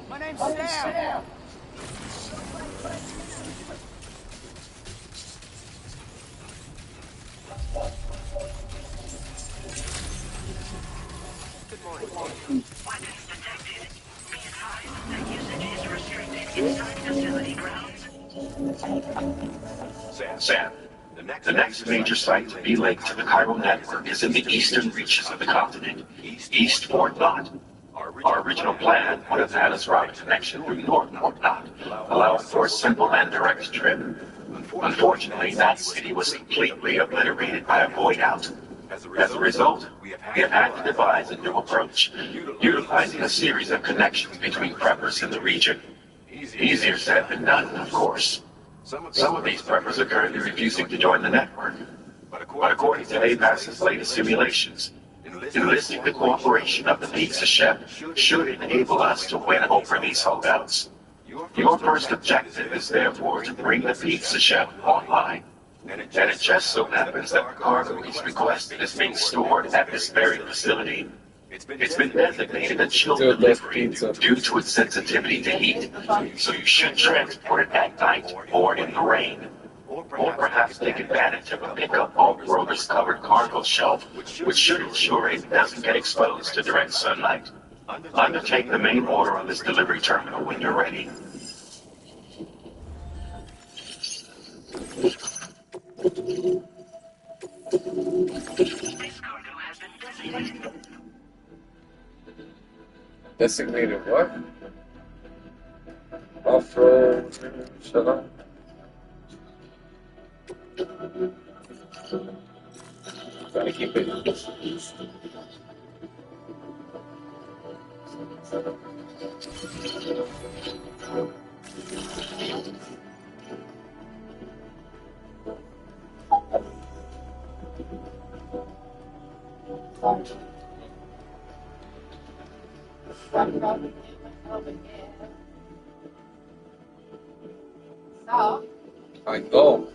My name's Sam. Good morning. Weapons detected. Be advised that usage is restricted inside facility grounds. Sam, the next major site to be linked to the chiral network is in the eastern reaches of the continent, east Port Knot. Our original plan would have had us route a connection through North Port Knot, allowing for a simple and direct trip. Unfortunately, that city was completely obliterated by a void out. As a result, we have had to devise a new approach, utilizing a series of connections between preppers in the region. Easier said than done, of course. Some of these preppers are currently refusing to join the network. But according to APAS's latest simulations, enlisting the cooperation of the pizza chef should enable us to win over these holdouts. Your first objective is therefore to bring the pizza chef online. And it just so happens that the cargo he's requested is being stored at this very facility. It's been designated a chill delivery due to its sensitivity to heat, so you should transport it at night or in the rain. Or perhaps take advantage of a pickup off-roaders covered cargo shelf, which should ensure it doesn't get exposed to direct sunlight. Undertake the main order on this delivery terminal when you're ready. This cargo has been designated. Designated what? Off-road, shut up. Gotta keep it. So, I go.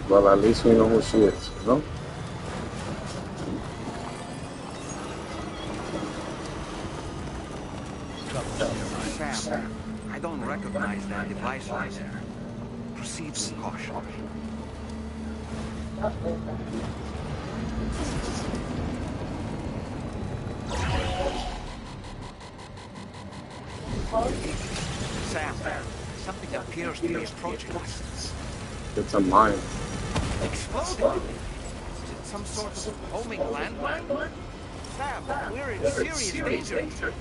Well, at least we know who she is, you know? Sam, I don't recognize that device right there. Proceed with caution. Sam, something appears to be approaching us. It's a mine. Exploding? Is it some sort of homing landmine? Sam, we're You're in serious danger.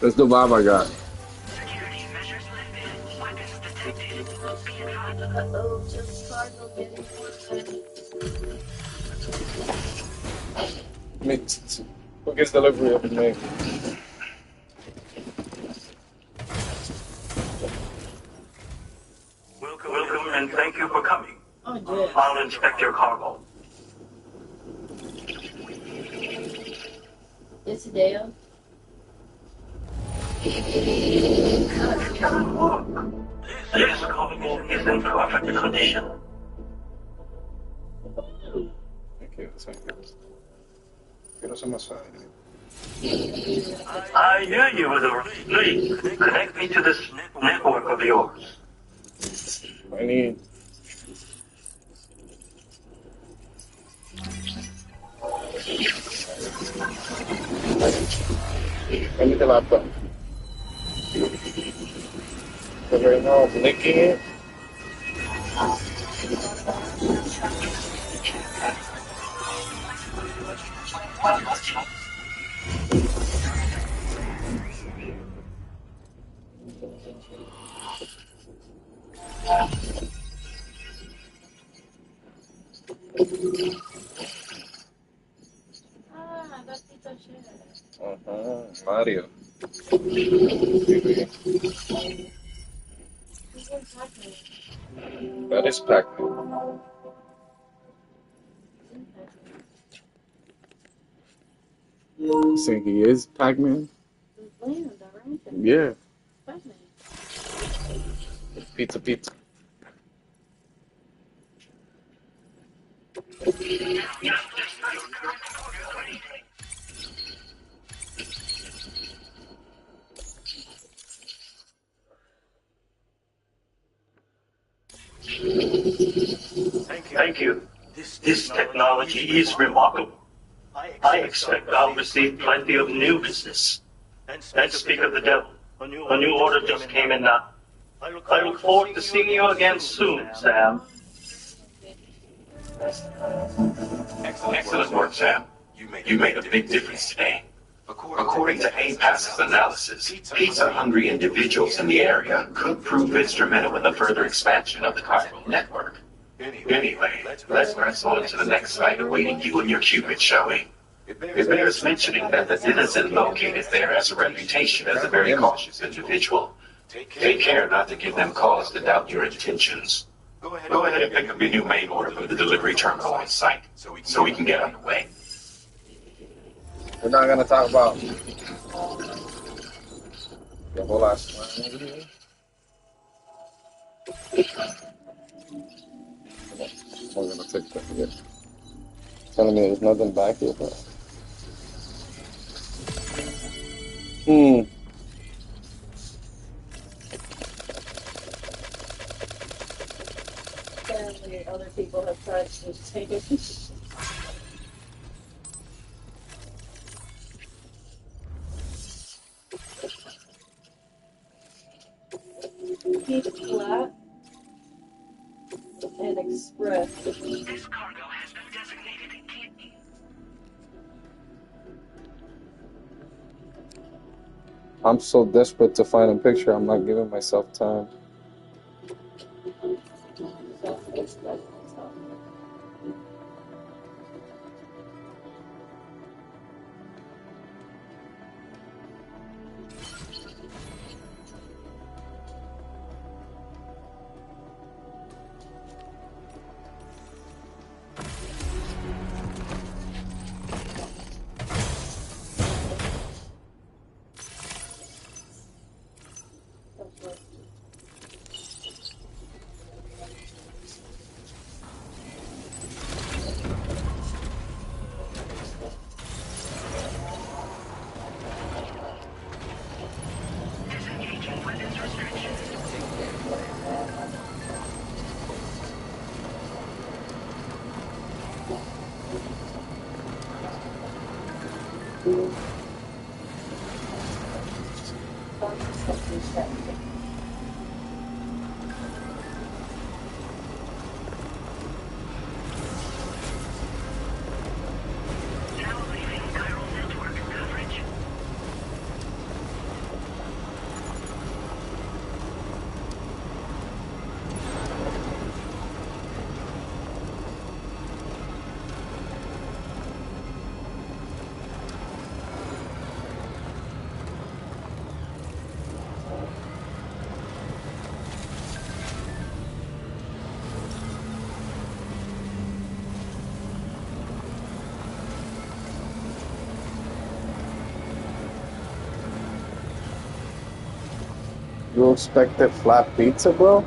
That's the vibe I got. Security measures lifted. Weapons detected. Be advised. Uh-oh, just cargo getting Who gets delivery of the name? Welcome and thank you for coming. Oh, yeah. I'll inspect your cargo. It's Dale. This cargo is in perfect condition. Okay, quiero ser más fácil. I hear you with a please connect me to this network of yours. I need. I need the laptop. Because right now I'm licking it. Ah, gatito shit. Mario. That is Pac-Man. You saying he is Pac-Man? Yeah. Pizza. Thank you. This technology is remarkable. I expect I'll receive plenty of new business. And speak of the devil, a new order just came in now. I look forward to seeing you again soon, Sam. Excellent work, Sam. You made a big difference today. According to APAS's analysis, pizza-hungry individuals in the area could prove instrumental in the further expansion of the chiral network. Anyway, let's press on to the next site awaiting you and your Cupid, shall we? It bears mentioning that the denizen located there has a reputation as a very cautious individual. Take care not to give them cause to doubt your intentions. Go ahead and pick up your new main order from the delivery terminal on site, so we can get underway. We're not gonna talk about the whole last line over here. We're gonna take that again. Telling me there's nothing back here, but. Apparently, other people have tried to take it. Keep flat and express. This cargo has been designated kidney. I'm so desperate to find a picture, I'm not giving myself time. Self-express. Now leaving chiral network coverage. You expected flat pizza, bro?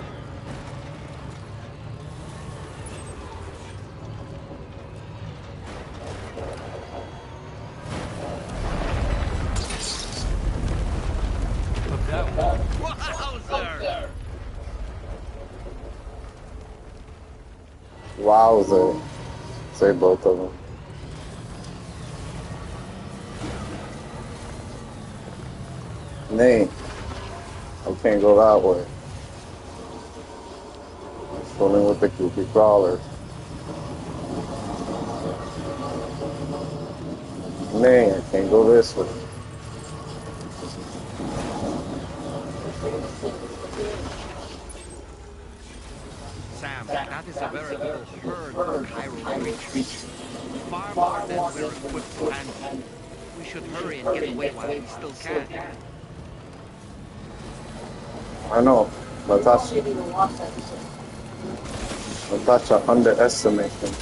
Look that one. Wowzer! Wowzer. Say both of them. Nay, I can't go that way. Swimming with the goopy crawlers. Nay, I can't go this way. Sam, that is a veritable herd of chiral creatures. Far more than we're equipped to handle. We should hurry and get away while we still can. I know. I Natasha, didn't even watch that shit. Natasha underestimates them.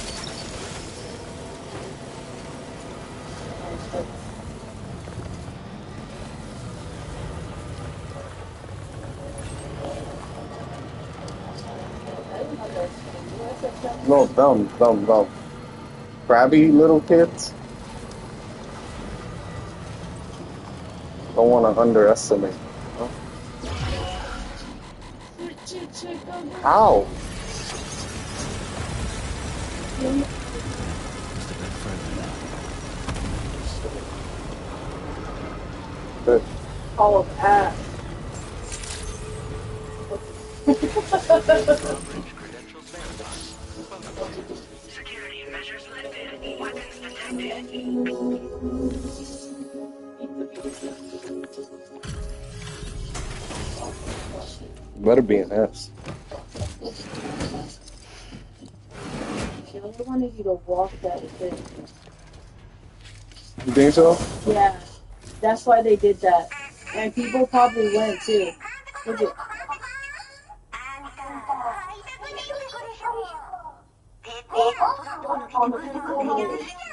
No, dumb. Crabby little kids. Don't want to underestimate. Huh? How? Just a bit further now. Good. All of ass. Coverage credentials verified. Welcome. Security measures lifted. Weapons detected. Better be an S. They only wanted you to walk that thing. You think so? Yeah, that's why they did that. And people probably went too. Look at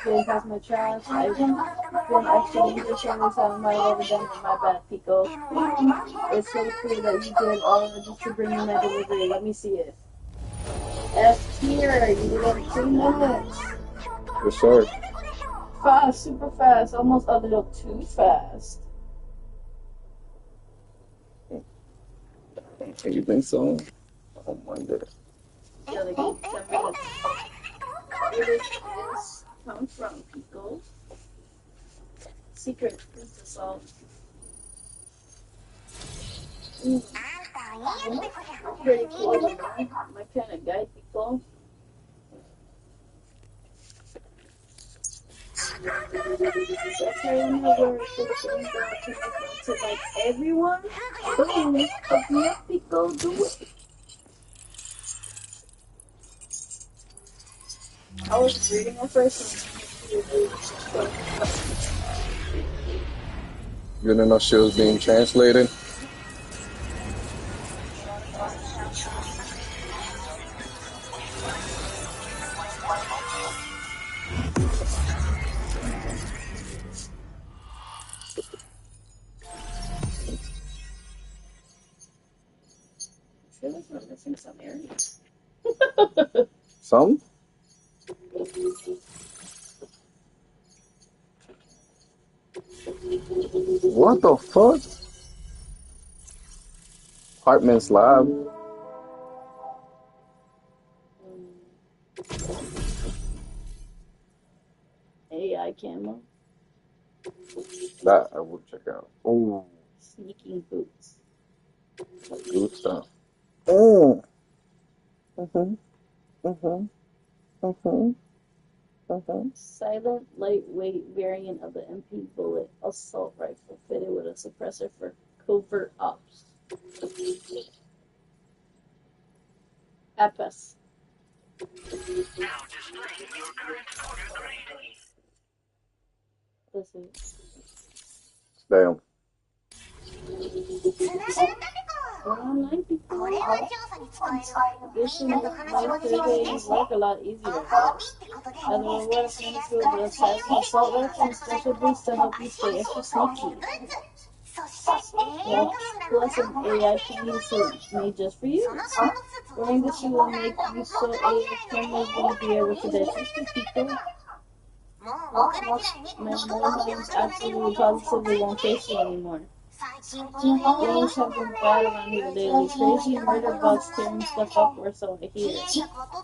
getting past my trash. I've been extra dangerous on this. I might have overdone it. My bad, Pico. It's so cool that you did all of it just to bring me my delivery. Let me see it. F tier, you did it in 3 minutes. For sure. Fast, super fast, almost a little too fast. You think so? Oh my god. Yeah, they gave 10 minutes. Where did this come from, Pico? Secret pizza salt. Pretty cool, you know? My kind of guy, Pico. That's how you know where it's going to like everyone. Boom, hook me up, Pico, do it. I was reading at first. You didn't know she was being translated? I feel like we're missing some areas. Some? What the fuck? Hartman's lab. AI camera. That I will check out. Oh, Sneaking boots. good stuff. Oh. Mhm. Mhm. Mhm. Mhm. Silent, lightweight variant of the MP bullet assault rifle fitted with a suppressor for covert ops. APS. Now displaying your current order grade. This is. Damn. Online people. This should make my survey work a lot easier, I guess. As a reward, I'm going to give the assassin assault rifle and special boost to help you stay extra sneaky. Plus an AI training suit made just for you. Wearing the suit will make you so AI cameras won't be able to detect you, people. Man, more times absolutely positively won't chase you anymore. Things have been bad around here lately. Crazy murder bugs tearing stuff up or so I hear.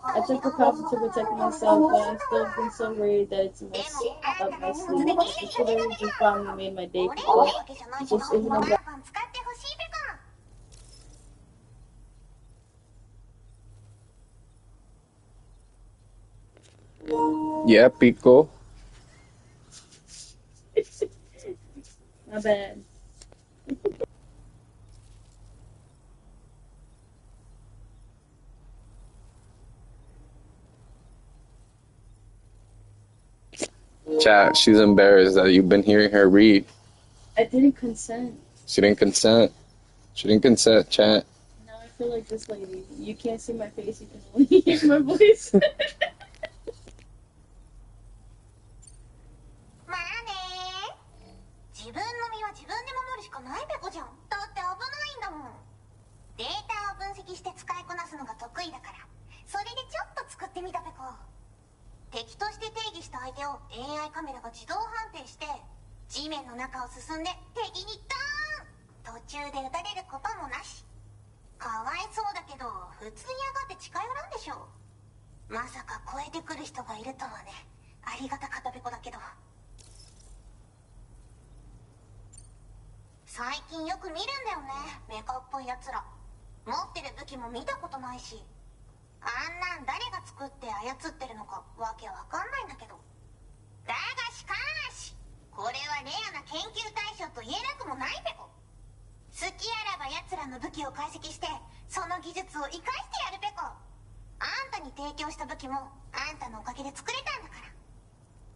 I took precautions to protect myself, but I've still been so worried that it's messed up my sleep. This literally just brought me made my day, people. This isn't a Yeah, Pico. my bad. Chat, she's embarrassed that you've been hearing her read. I didn't consent. She didn't consent. She didn't consent, chat. Now I feel like this lady. You can't see my face, you can only hear my voice. まあね自分の身は自分で守るしかないペコじゃんだって危ないんだもんデータを分析して使いこなすのが得意だからそれでちょっと作ってみたペコ敵として定義した相手を AI カメラが自動判定して地面の中を進んで敵にドーン途中で撃たれることもなしかわいそうだけど普通に上がって近寄らんでしょまさか超えてくる人がいるとはねありがたかったペコだけど最近よく見るんだよねメカっぽいやつら持ってる武器も見たことないしあんなん誰が作って操ってるのかわけわかんないんだけどだがしかしこれはレアな研究対象と言えなくもないペコ好きあらば奴らの武器を解析してその技術を生かしてやるペコあんたに提供した武器もあんたのおかげで作れたんだから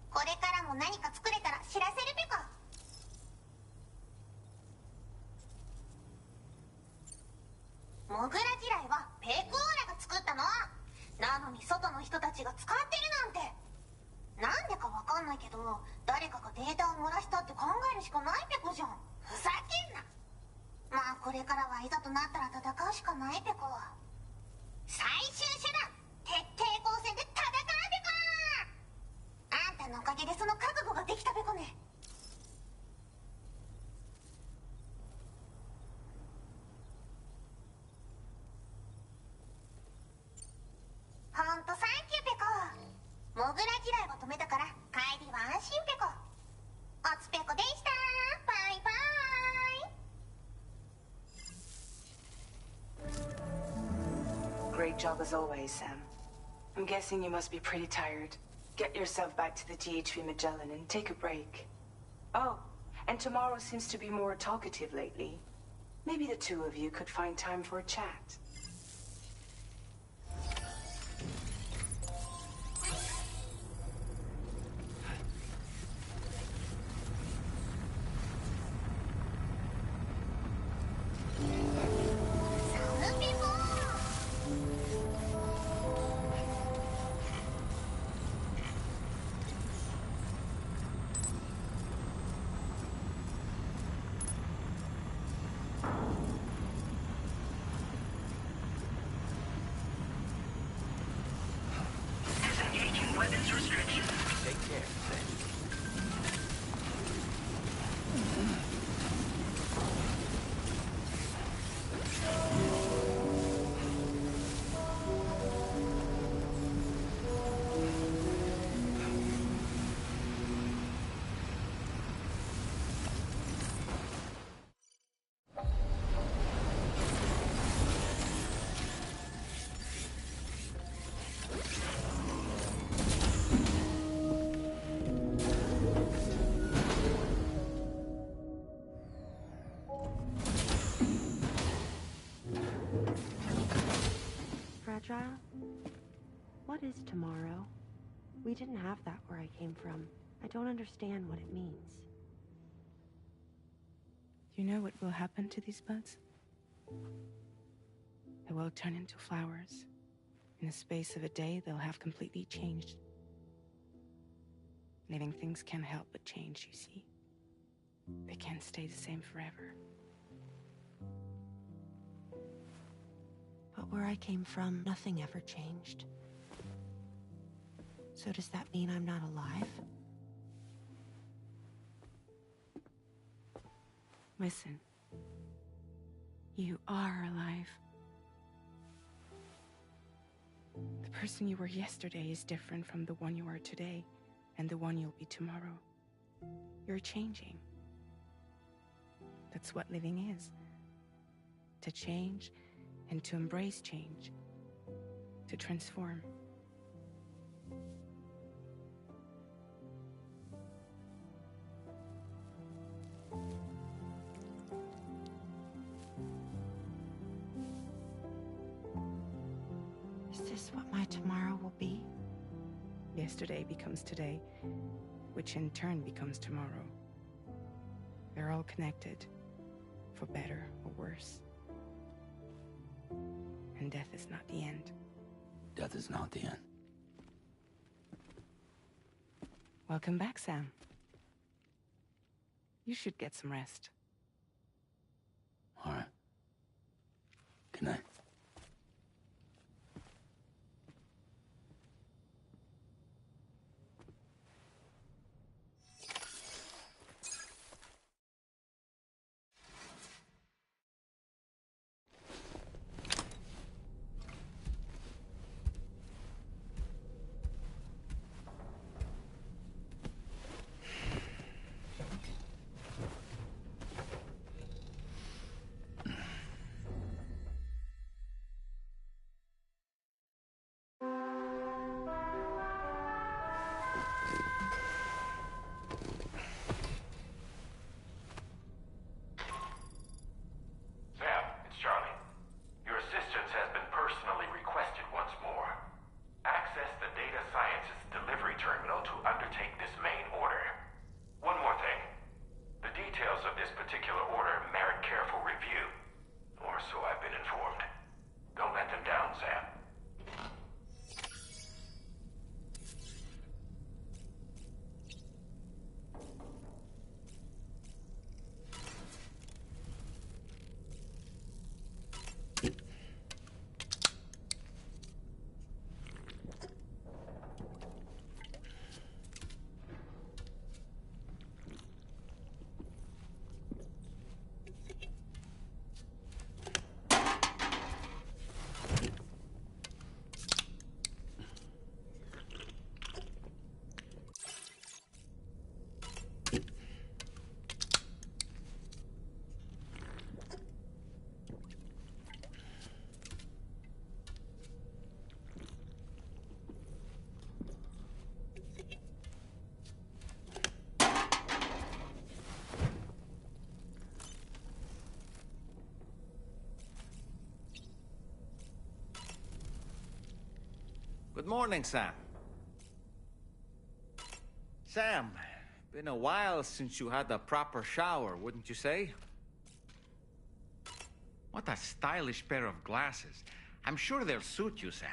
これからも何か作れたら知らせるペコモグラ地雷はペコーラが作ったのなのに外の人たちが使ってるなんてなんでかわかんないけど誰かがデータを漏らしたって考えるしかないペコじゃんふざけんなまあこれからはいざとなったら戦うしかないペコ最終手段徹底抗戦で戦うペコあんたのおかげでその覚悟ができたペコねほんとサンキューペコモグラ地雷は止めたから帰りは安心ペコおつペコでしたバイバイ Great job as always, Sam. I'm guessing you must be pretty tired. Get yourself back to the GHV Magellan and take a break. Oh, and tomorrow seems to be more talkative lately. Maybe the two of you could find time for a chat. child? What is tomorrow? We didn't have that where I came from. I don't understand what it means. You know what will happen to these buds? They will turn into flowers. In the space of a day, they'll have completely changed. Living things can't help but change, you see. They can't stay the same forever. But where I came from, nothing ever changed. So does that mean I'm not alive? Listen. You are alive. The person you were yesterday is different from the one you are today, and the one you'll be tomorrow. You're changing. That's what living is. To change and to embrace change. To transform. Is this what my tomorrow will be? Yesterday becomes today, which in turn becomes tomorrow. They're all connected, for better or worse. And death is not the end. Death is not the end. Welcome back, Sam. You should get some rest. All right. Good night. Sam, it's Charlie. Your assistance has been personally requested once more. Access the Data Sciences Delivery Terminal to undertake this main order. One more thing. The details of this particular order merit careful review. Or so I've been informed. Don't let them down, Sam. Good morning, Sam. Sam, been a while since you had a proper shower, wouldn't you say? What a stylish pair of glasses. I'm sure they'll suit you, Sam.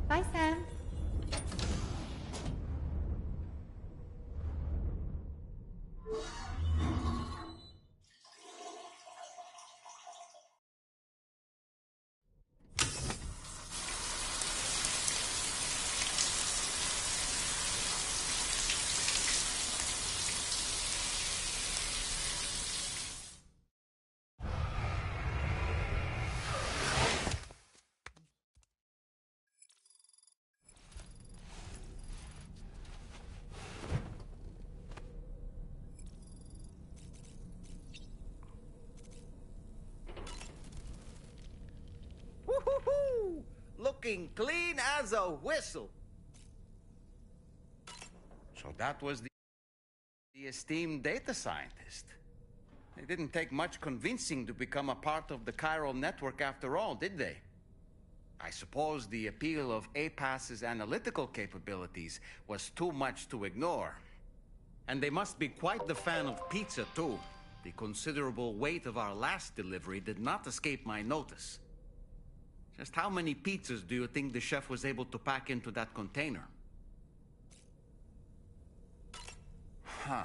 Bye, Sam. Woo-hoo-hoo! Looking clean as a whistle. So that was the The esteemed data scientist. It didn't take much convincing to become a part of the chiral network after all, did they? I suppose the appeal of APAS's analytical capabilities was too much to ignore. And they must be quite the fan of pizza, too. The considerable weight of our last delivery did not escape my notice. Just how many pizzas do you think the chef was able to pack into that container? Huh.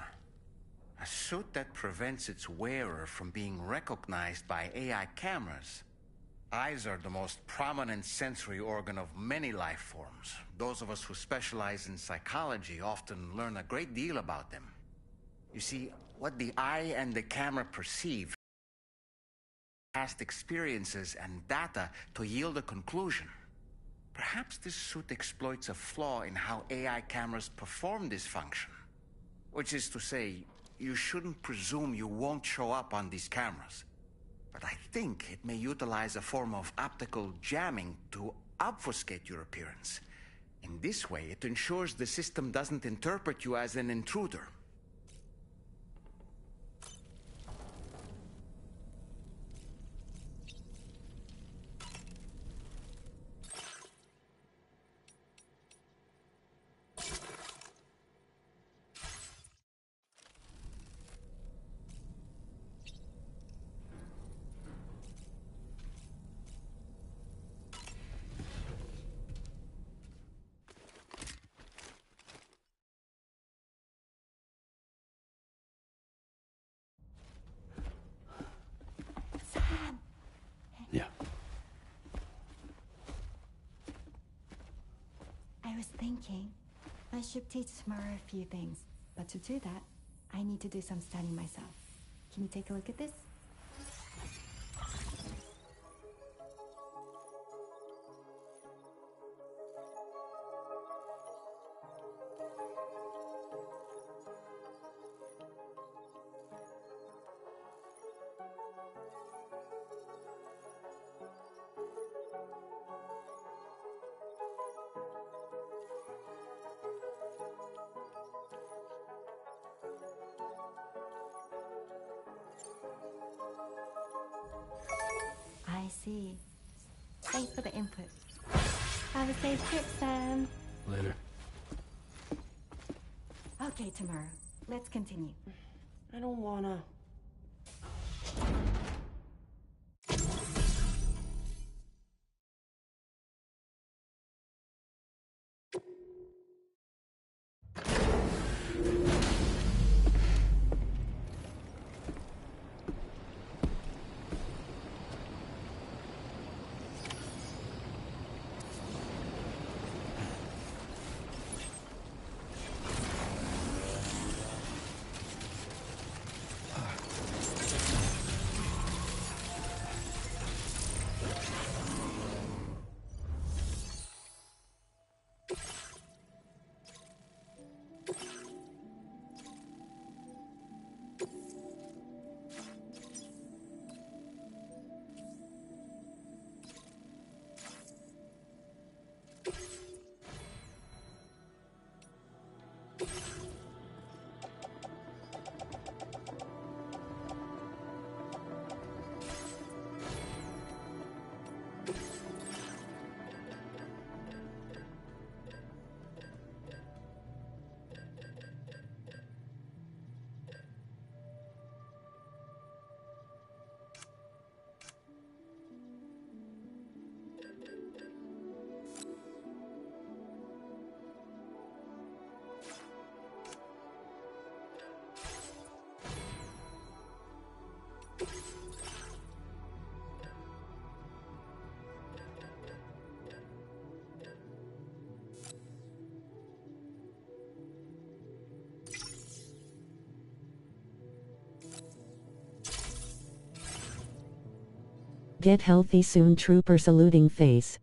A suit that prevents its wearer from being recognized by AI cameras. Eyes are the most prominent sensory organ of many life forms. Those of us who specialize in psychology often learn a great deal about them. You see, what the eye and the camera perceive, past experiences and data to yield a conclusion. Perhaps this suit exploits a flaw in how AI cameras perform this function. Which is to say, you shouldn't presume you won't show up on these cameras. But I think it may utilize a form of optical jamming to obfuscate your appearance. In this way, it ensures the system doesn't interpret you as an intruder. Yeah. I was thinking I should teach Samara a few things, but to do that, I need to do some studying myself. Can you take a look at this? I see. Thanks for the input. Have a safe trip, Sam. Later. Okay, tomorrow. Let's continue. I don't wanna. Get healthy soon, trooper saluting face.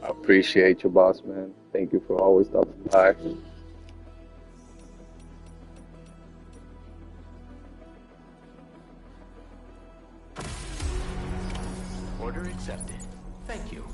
I appreciate you, boss man. Thank you for always stopping by. Order accepted. Thank you.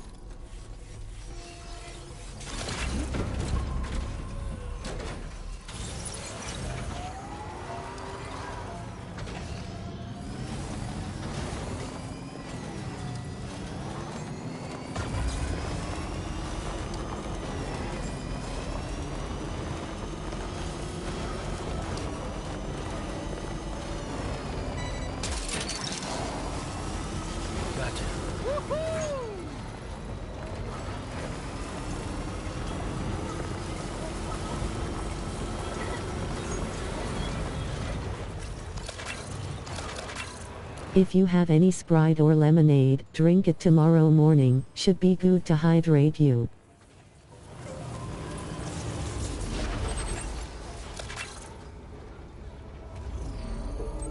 If you have any Sprite or lemonade, drink it tomorrow morning, should be good to hydrate you.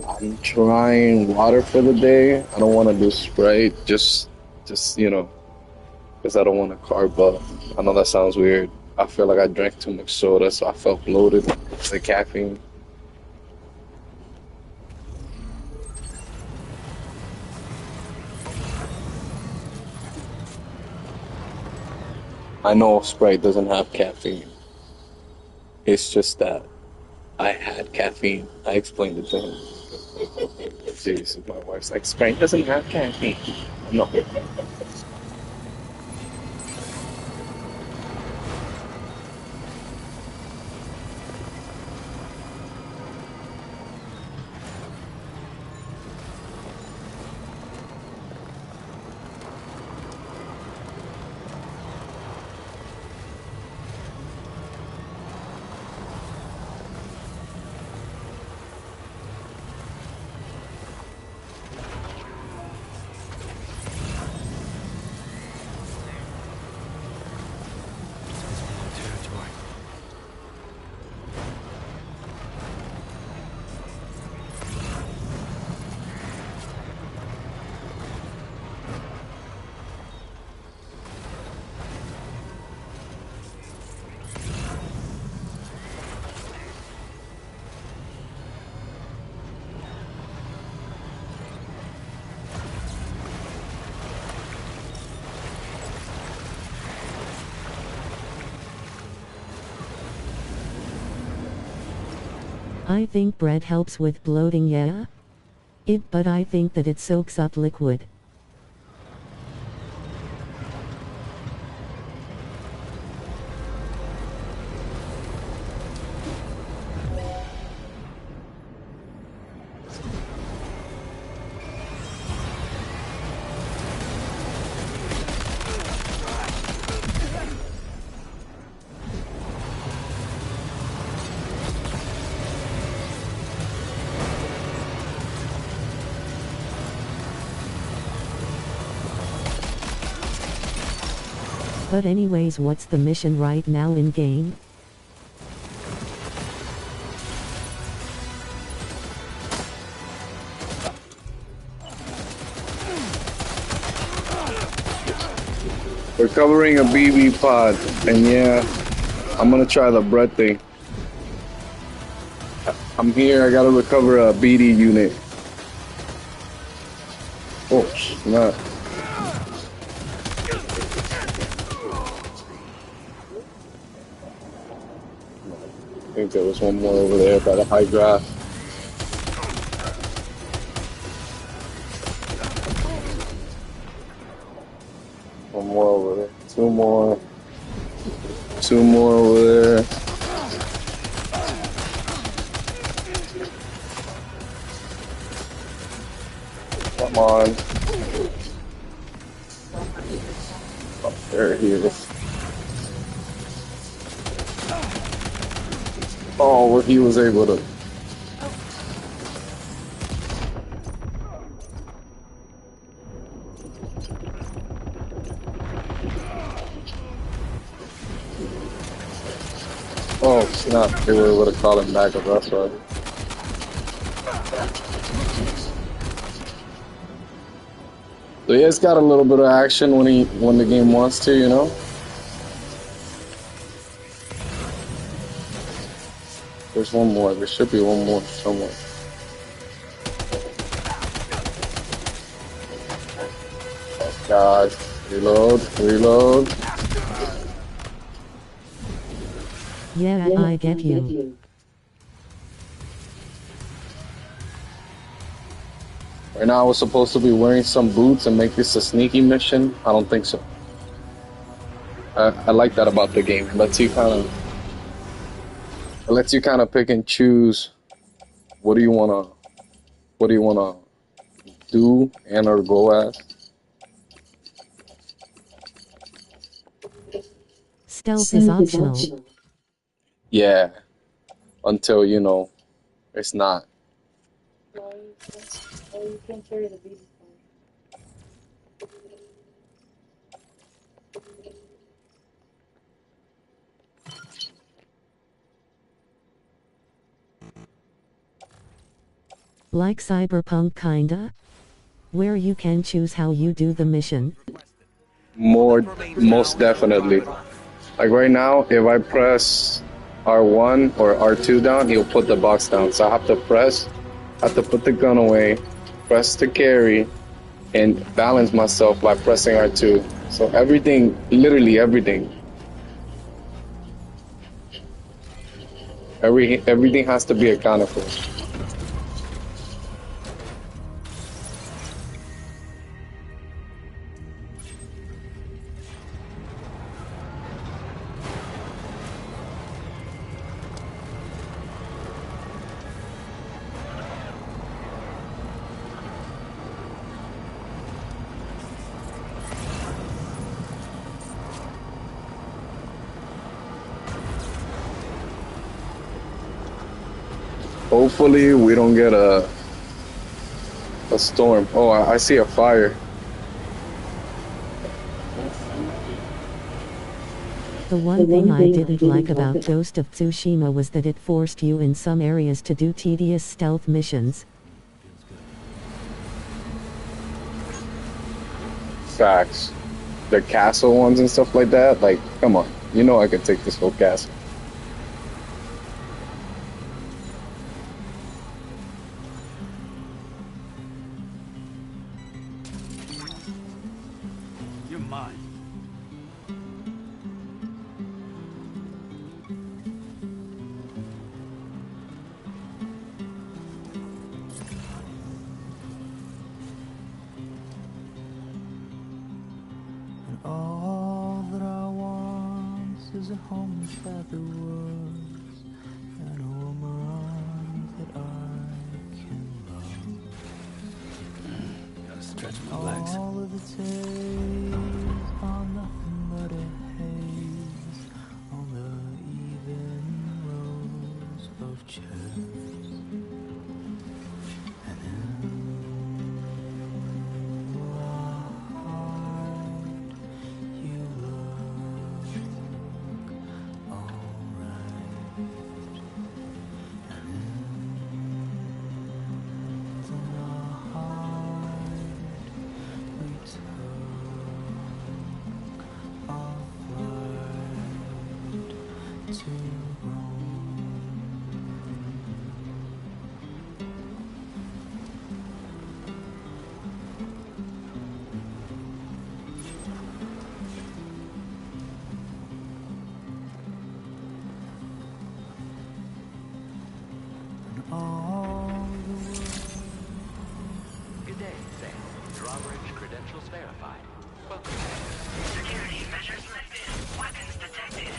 I'm trying water for the day. I don't want to do Sprite, just you know, because I don't want to carb up. I know that sounds weird. I feel like I drank too much soda, so I felt bloated with the caffeine. I know Sprite doesn't have caffeine. It's just that I had caffeine. I explained it to him. Jeez, my wife's like, Sprite doesn't have caffeine. No. I think bread helps with bloating, yeah? But I think that it soaks up liquid. But anyways, what's the mission right now in game? We're covering a BB pod, and yeah, I'm gonna try the bread thing. I'm here, I gotta recover a BD unit. Oh, snap. I think there was one more over there by the high grass. One more over there. Two more. Two more over there. Come on. Oh, there he is. Oh, well, he was able to. Oh, snap. They were able to call him back, that's right. So he has got a little bit of action when the game wants to, you know? There's one more. There should be one more somewhere. Oh, God. Reload. Reload. Yeah, I get you. Right now I was supposed to be wearing some boots and make this a sneaky mission. I don't think so. I like that about the game. It lets you kind of pick and choose what do you wanna do and or go as. Stealth is optional. Yeah, until you know it's not. you can't carry the baby phone. Like Cyberpunk kinda? Where you can choose how you do the mission? Most definitely. Like right now, if I press R1 or R2 down, he'll put the box down. So I have to put the gun away, press to carry, and balance myself by pressing R2. So everything, literally everything. Everything has to be accounted for. Hopefully we don't get a storm. Oh, I see a fire. The one thing I didn't like about Ghost of Tsushima was that it forced you in some areas to do tedious stealth missions. Facts. The castle ones and stuff like that, like, come on. You know I could take this whole castle. You're mine. And all that I want is a home with feathers and a woman that I can love. Gotta stretch my legs. All of the days are nothing but a haze on the even rows of chairs. And in hide, you look alright. And in the night, we took a flight to Rome. And all the Good day, Sam. Drawbridge credentials verified. Welcome. Security measures lifted. Weapons detected.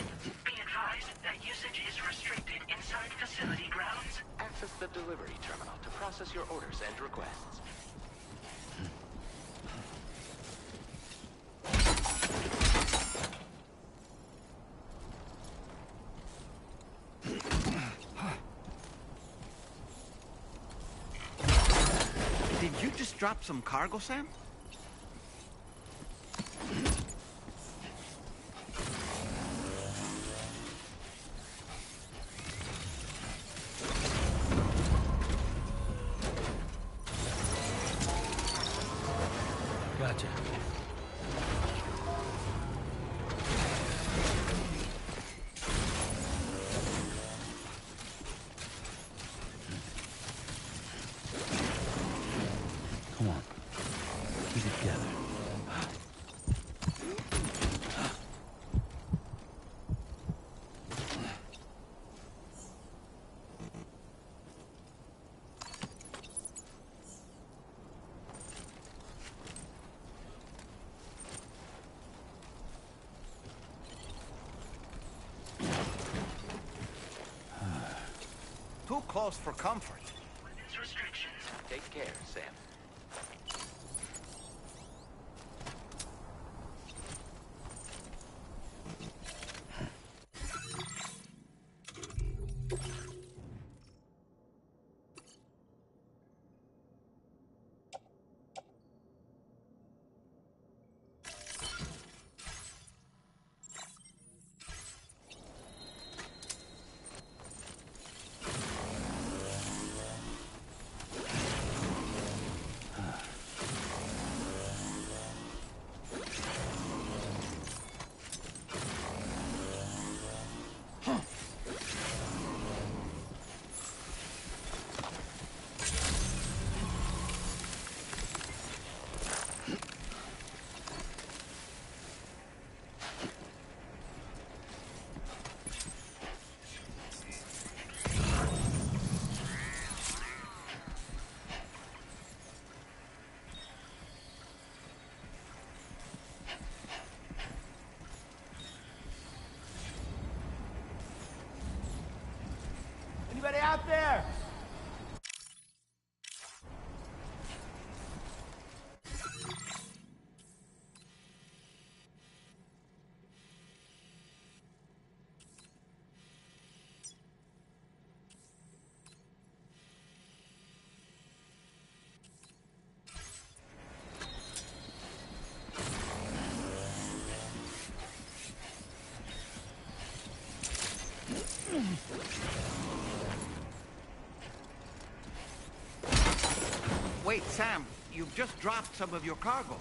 Be advised that usage is restricted inside facility grounds. Access the delivery terminal to process your orders and requests. Did you just drop some cargo, Sam? Gotcha. Come on. Keep it together. Too close for comfort. Weapons restrictions. Take care, Sam. Wait, Sam, you've just dropped some of your cargo.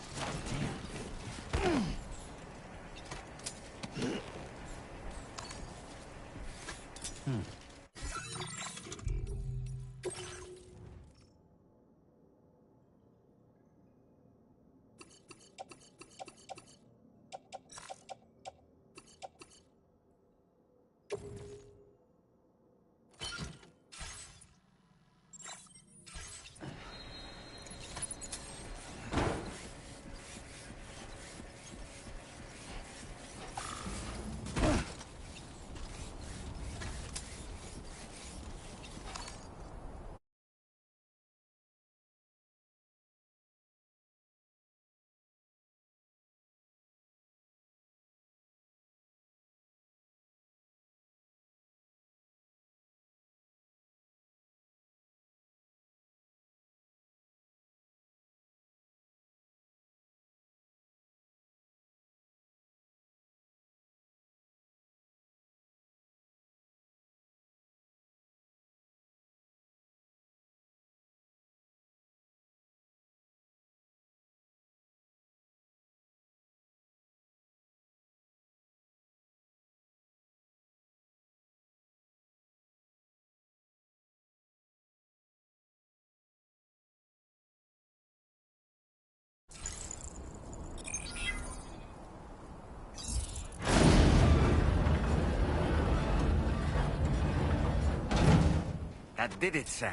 That did it, Sam.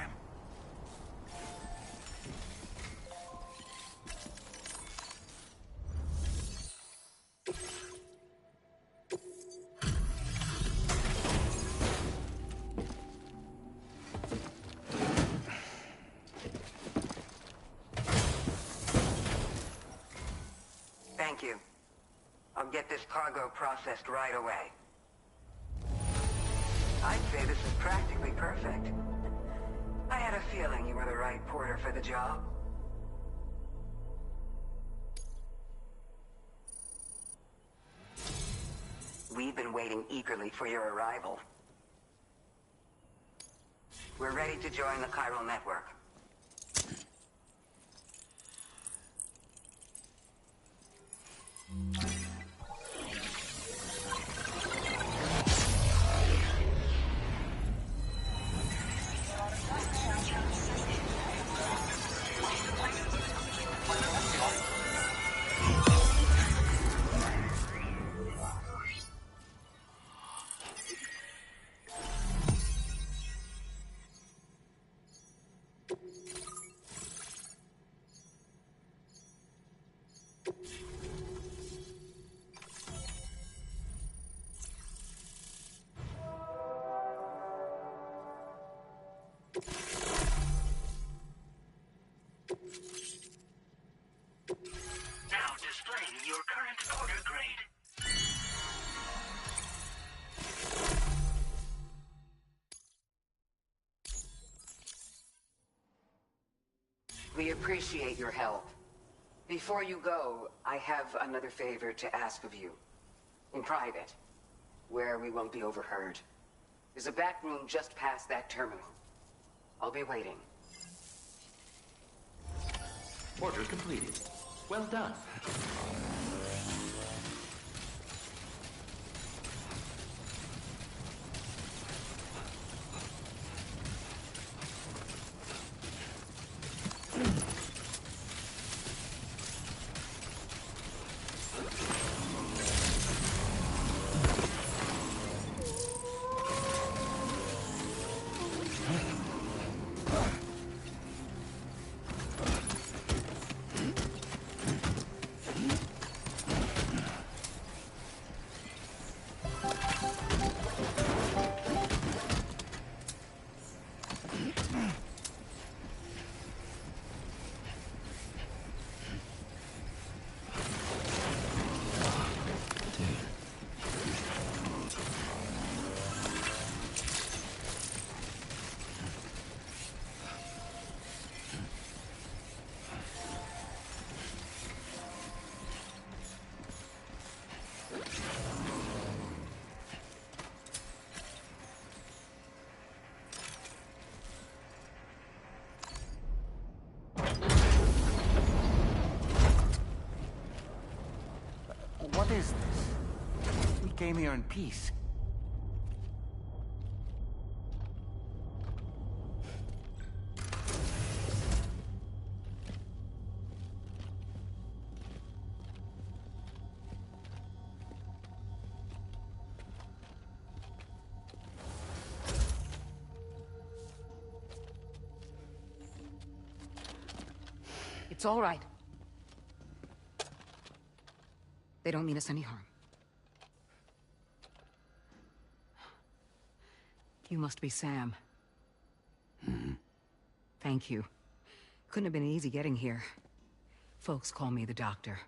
Thank you. I'll get this cargo processed right away. I'd say this is practically perfect. I had a feeling you were the right porter for the job. We've been waiting eagerly for your arrival. We're ready to join the chiral network. Now displaying your current porter grade. We appreciate your help. Before you go, I have another favor to ask of you. In private, where we won't be overheard. There's a back room just past that terminal. I'll be waiting. Order completed. Well done. What is this? We came here in peace. It's all right. They don't mean us any harm. You must be Sam. Thank you. Couldn't have been easy getting here. Folks call me the doctor.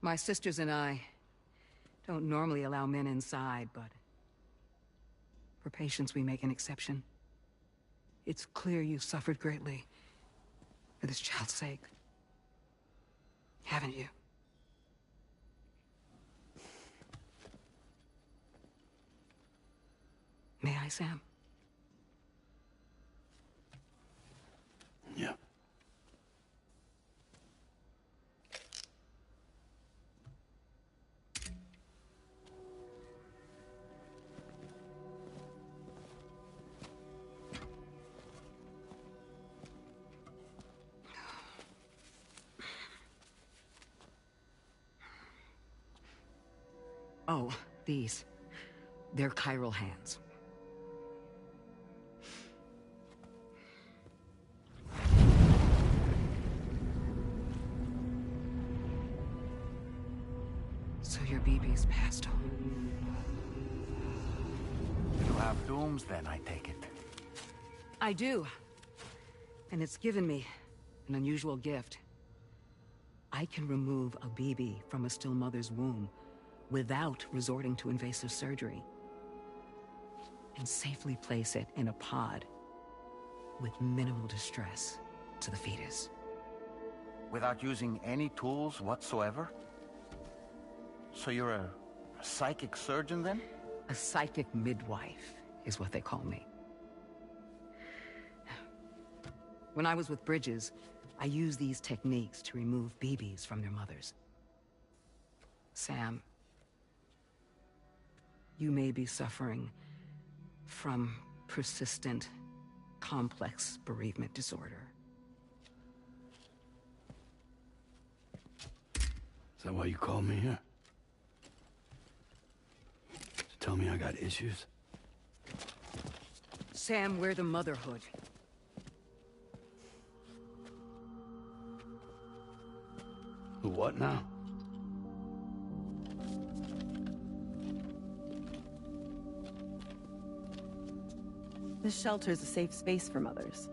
My sisters and I don't normally allow men inside, but for patients we make an exception. It's clear you've suffered greatly for this child's sake. Haven't you? May I, Sam? Yeah. Oh, these. They're chiral hands. So your BB's passed on. You have dooms then, I take it. I do. And it's given me an unusual gift. I can remove a BB from a still mother's womb without resorting to invasive surgery, and safely place it in a pod with minimal distress to the fetus. Without using any tools whatsoever? So you're a psychic surgeon then? A psychic midwife is what they call me. When I was with Bridges, I used these techniques to remove BBs from their mothers. Sam, you may be suffering from persistent, complex bereavement disorder. Is that why you called me here? To tell me I got issues? Sam, we're the motherhood. The what now? This shelter is a safe space for mothers.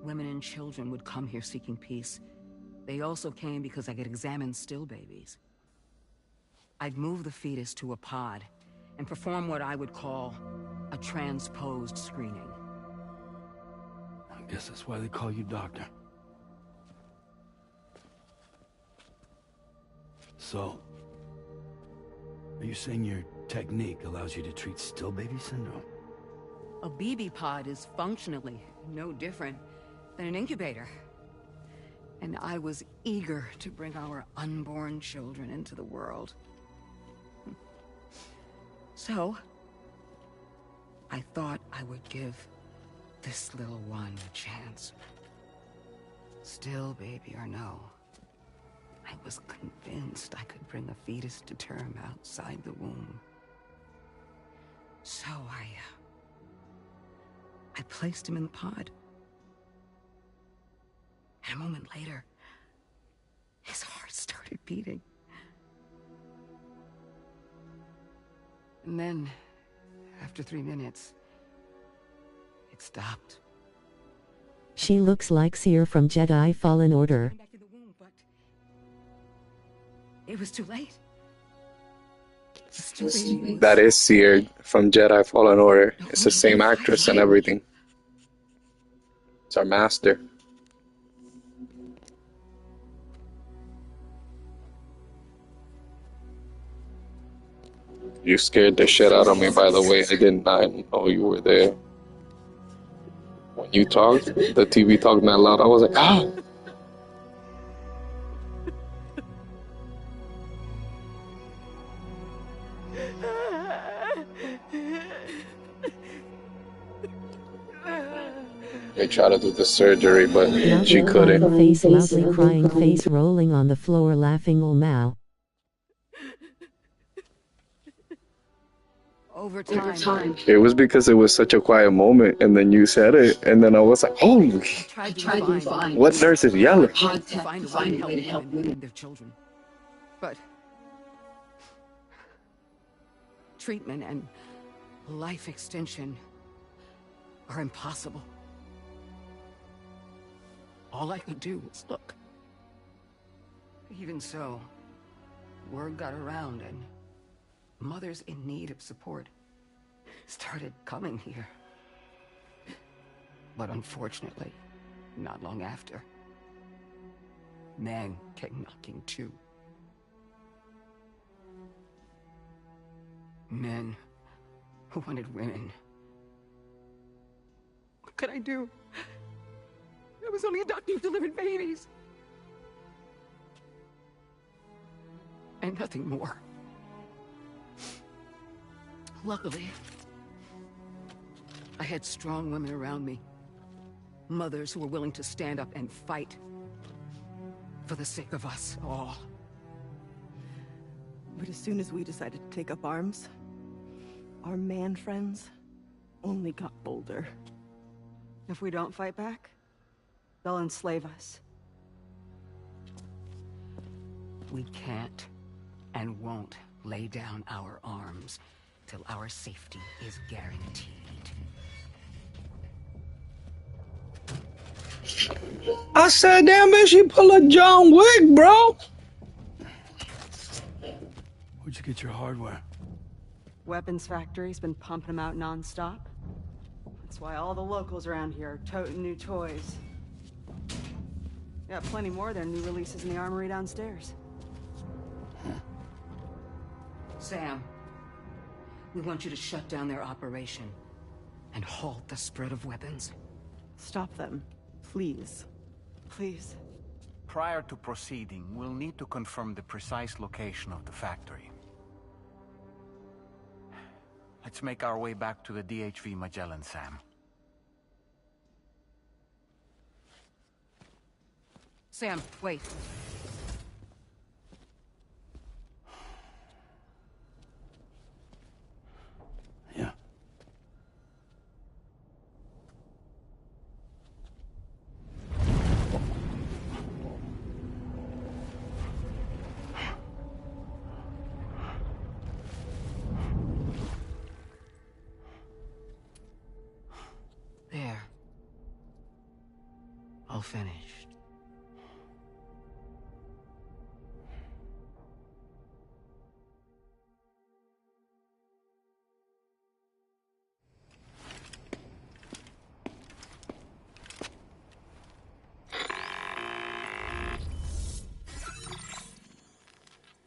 Women and children would come here seeking peace. They also came because I could examine still babies. I'd move the fetus to a pod and perform what I would call a transposed screening. I guess that's why they call you doctor. So, are you saying your technique allows you to treat still baby syndrome? A BB pod is functionally no different than an incubator. And I was eager to bring our unborn children into the world. So, I thought I would give this little one a chance. Still baby or no, I was convinced I could bring a fetus to term outside the womb. So I placed him in the pod. And a moment later, his heart started beating. And then, after 3 minutes, it stopped. She looks like Seer from Jedi Fallen Order. Back to the womb, but it was too late. That is Seer from Jedi Fallen Order. It's the same actress and everything. It's our master. You scared the shit out of me, by the way. I did not know you were there. When you talked, the TV talked that loud. I was like, ah! They tried to do the surgery, but she Loudly couldn't. crying face, loudly crying face, rolling on the floor, laughing. Oh, Mao. Overtime. It was because it was such a quiet moment, and then you said it, and then I was like, "Holy! I tried to find What nurse is yelling?" find a way to help women and their children, but treatment and life extension are impossible. All I could do was look. Even so, word got around and mothers in need of support started coming here. But unfortunately, not long after, men came knocking too. Men who wanted women. What could I do? I was only a doctor who delivered babies. And nothing more. Luckily, I had strong women around me. Mothers who were willing to stand up and fight for the sake of us all. But as soon as we decided to take up arms, our man friends only got bolder. If we don't fight back, they'll enslave us. We can't and won't lay down our arms till our safety is guaranteed. I said, damn bitch, she pull a John Wick, bro. Where'd you get your hardware? Weapons factory's been pumping them out non-stop. That's why all the locals around here are toting new toys. Yeah, plenty more of their new releases in the armory downstairs. Sam, we want you to shut down their operation and halt the spread of weapons. Stop them, please. Please. Prior to proceeding, we'll need to confirm the precise location of the factory. Let's make our way back to the DHV Magellan, Sam. Sam, wait. Yeah. There. All finished.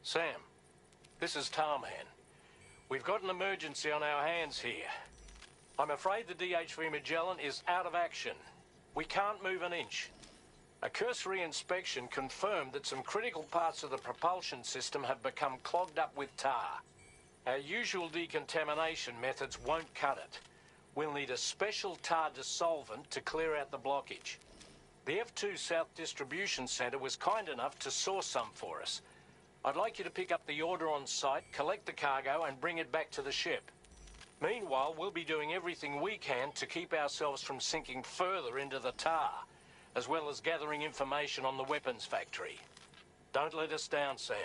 Sam, this is Tarman. We've got an emergency on our hands here. I'm afraid the DHV Magellan is out of action. We can't move an inch. A cursory inspection confirmed that some critical parts of the propulsion system have become clogged up with tar. Our usual decontamination methods won't cut it. We'll need a special tar dissolvent to clear out the blockage. The F2 South Distribution Centre was kind enough to source some for us. I'd like you to pick up the order on site, collect the cargo and bring it back to the ship. Meanwhile, we'll be doing everything we can to keep ourselves from sinking further into the tar, as well as gathering information on the weapons factory. Don't let us down, Sam.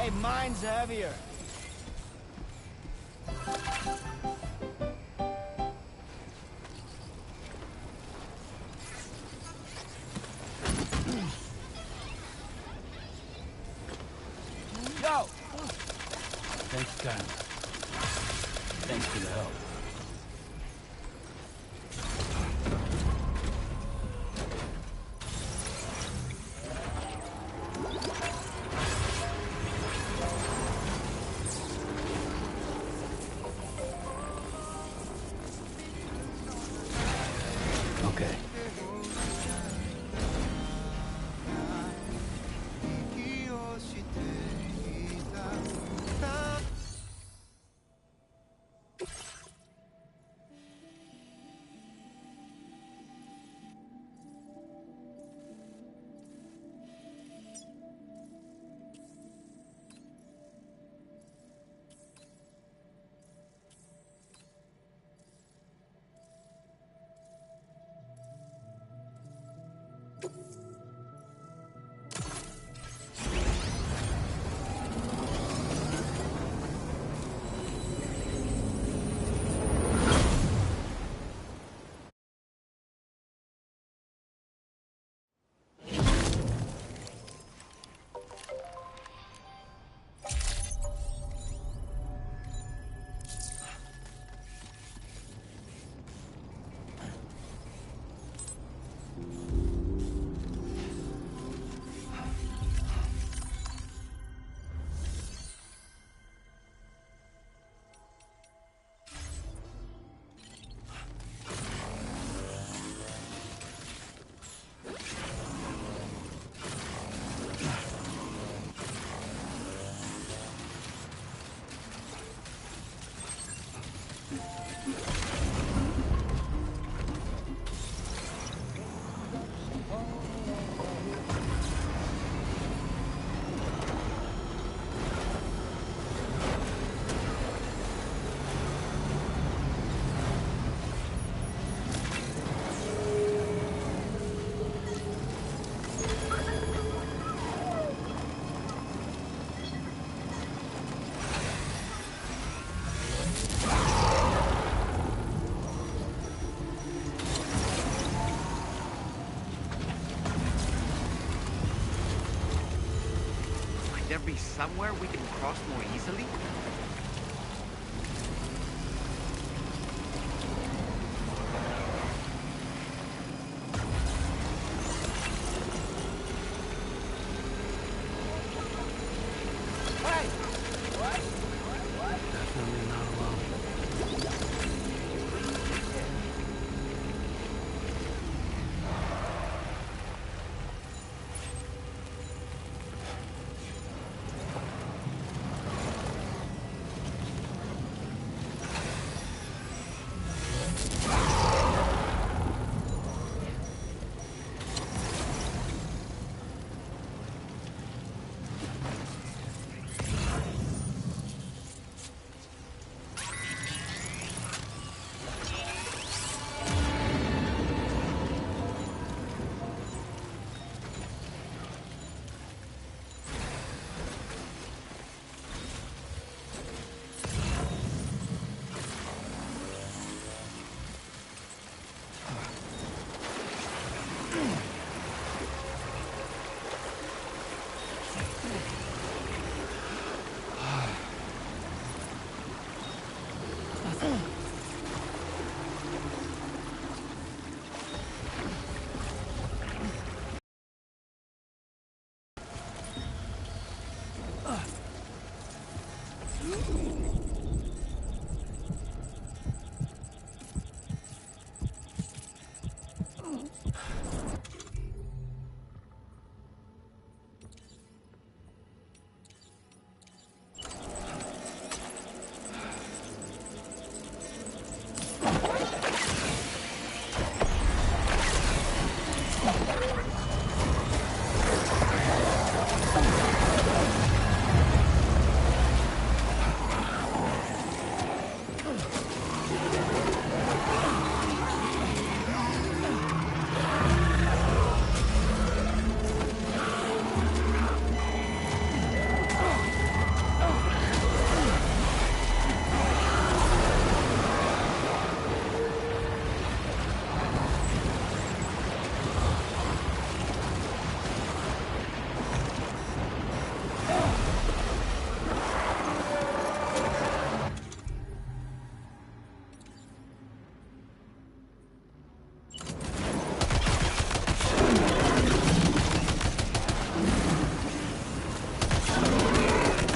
Hey, mine's heavier. Yo! Thanks, Kyle. Thanks for the help. somewhere we can cross more easily? Definitely not alone.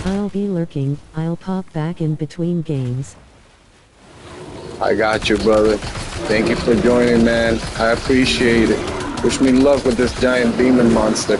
I'll be lurking, I'll pop back in between games. I got you, brother. Thank you for joining, man. I appreciate it. Wish me luck with this giant demon monster.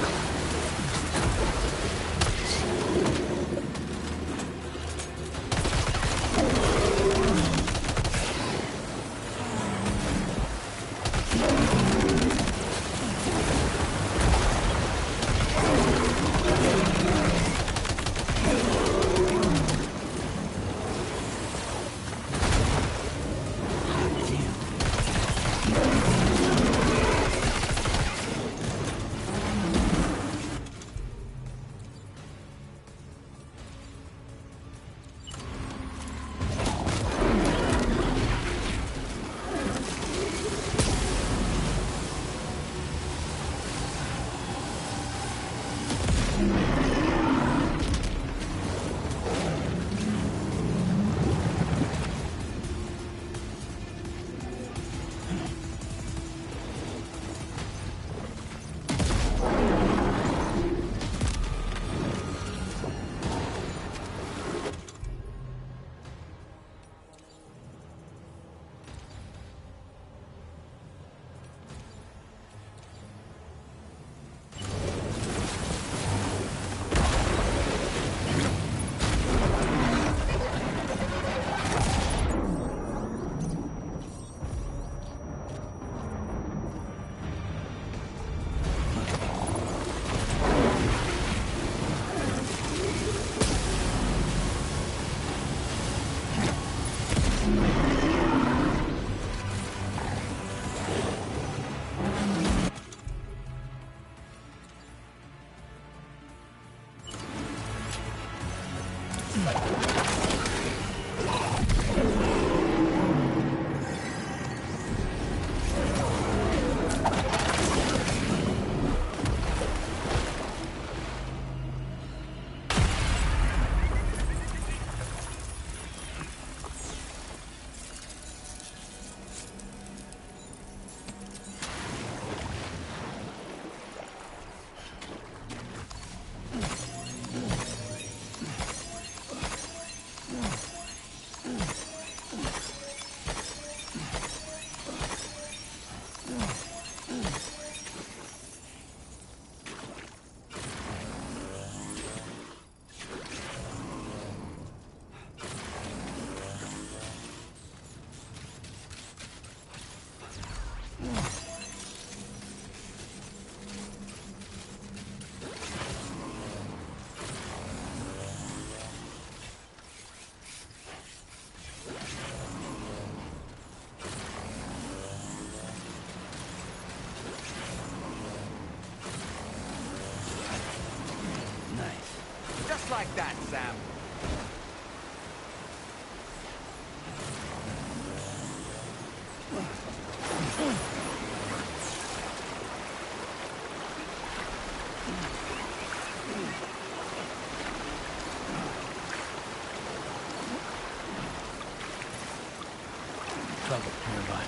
trouble nearby.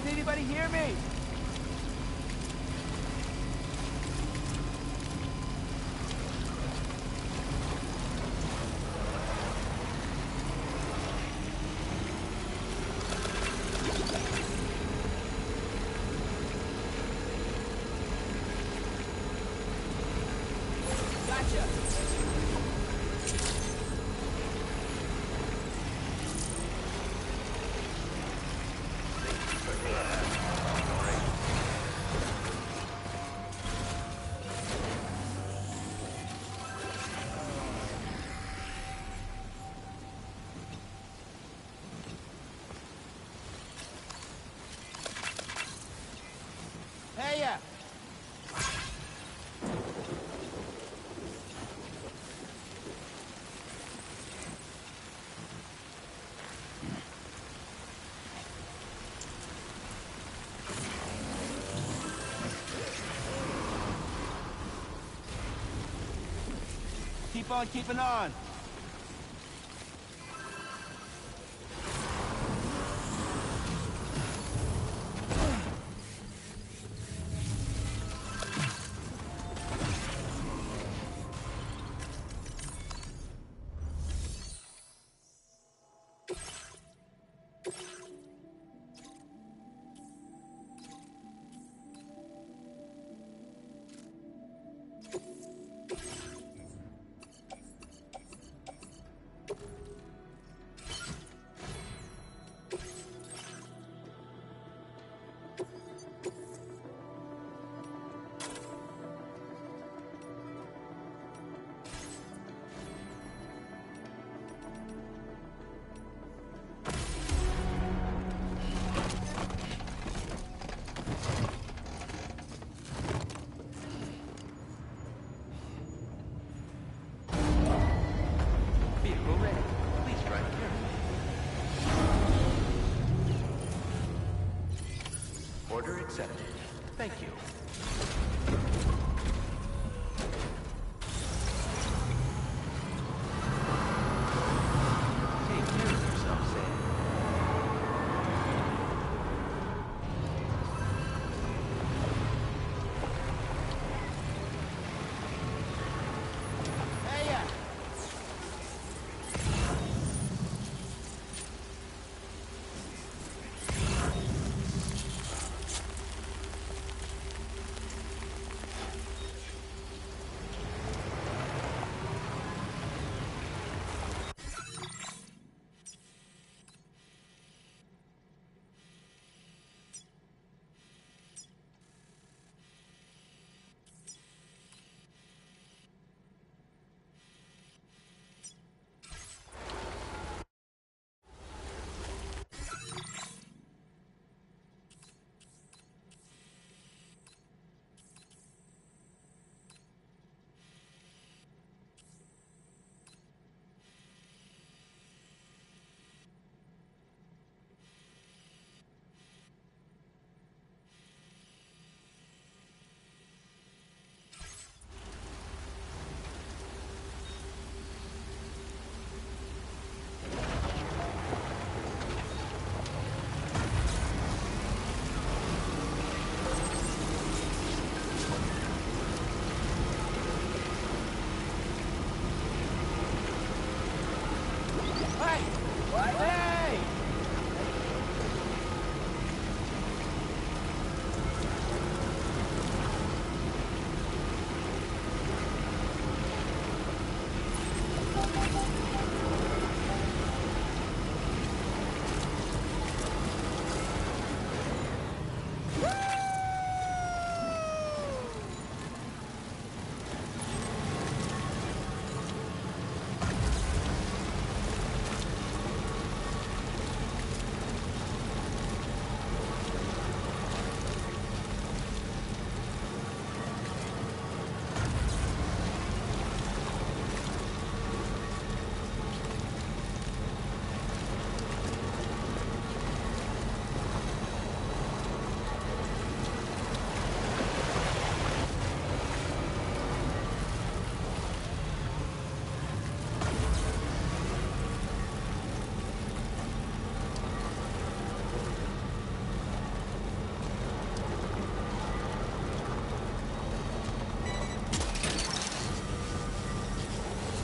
Anybody hear me? Hey, keep on keeping on. Vehicle ready. Please drive carefully. Order accepted. Thank you. Take care of yourself, Sam.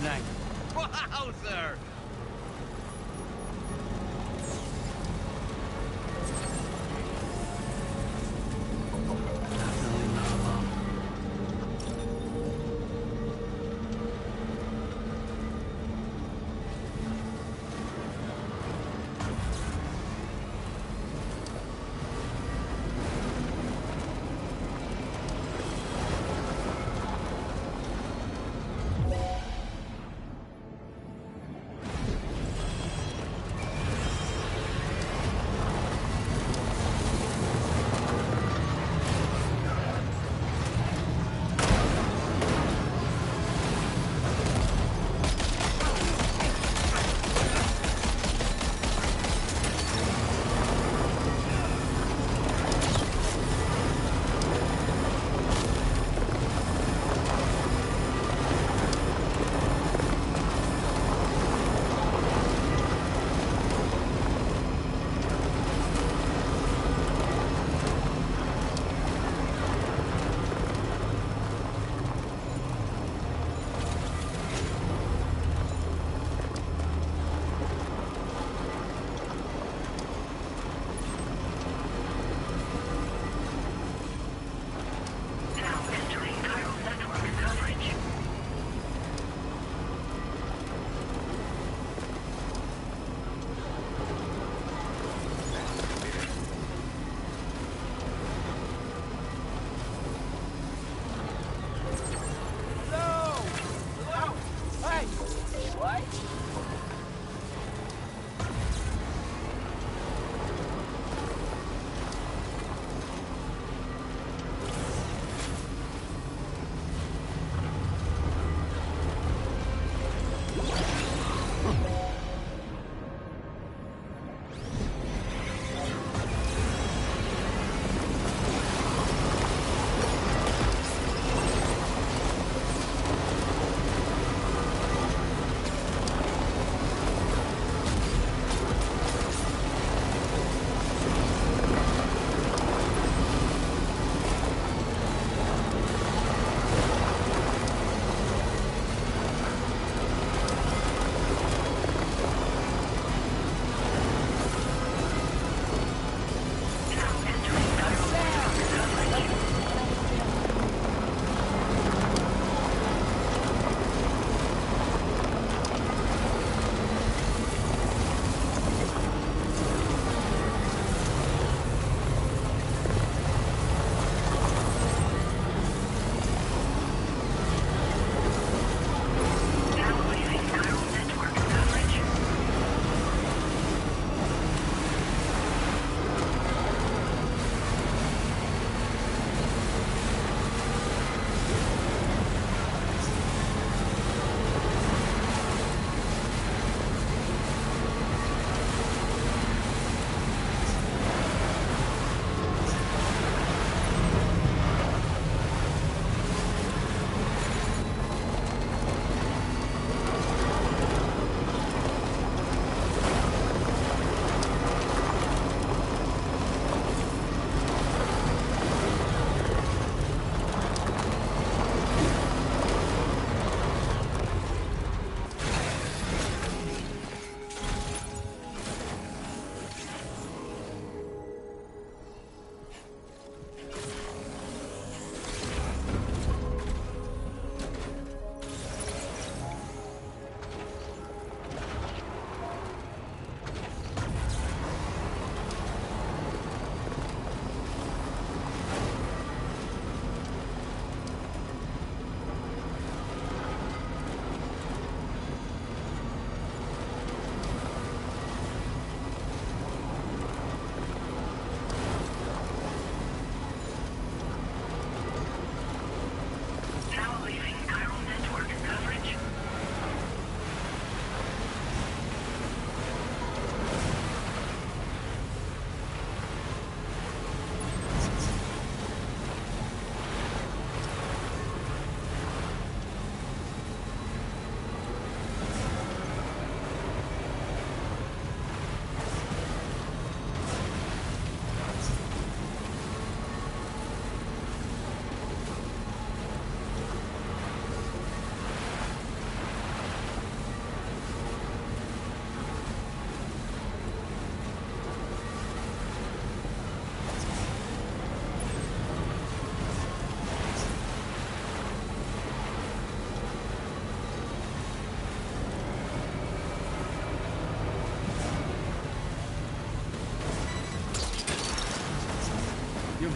Thanks. Wowzer!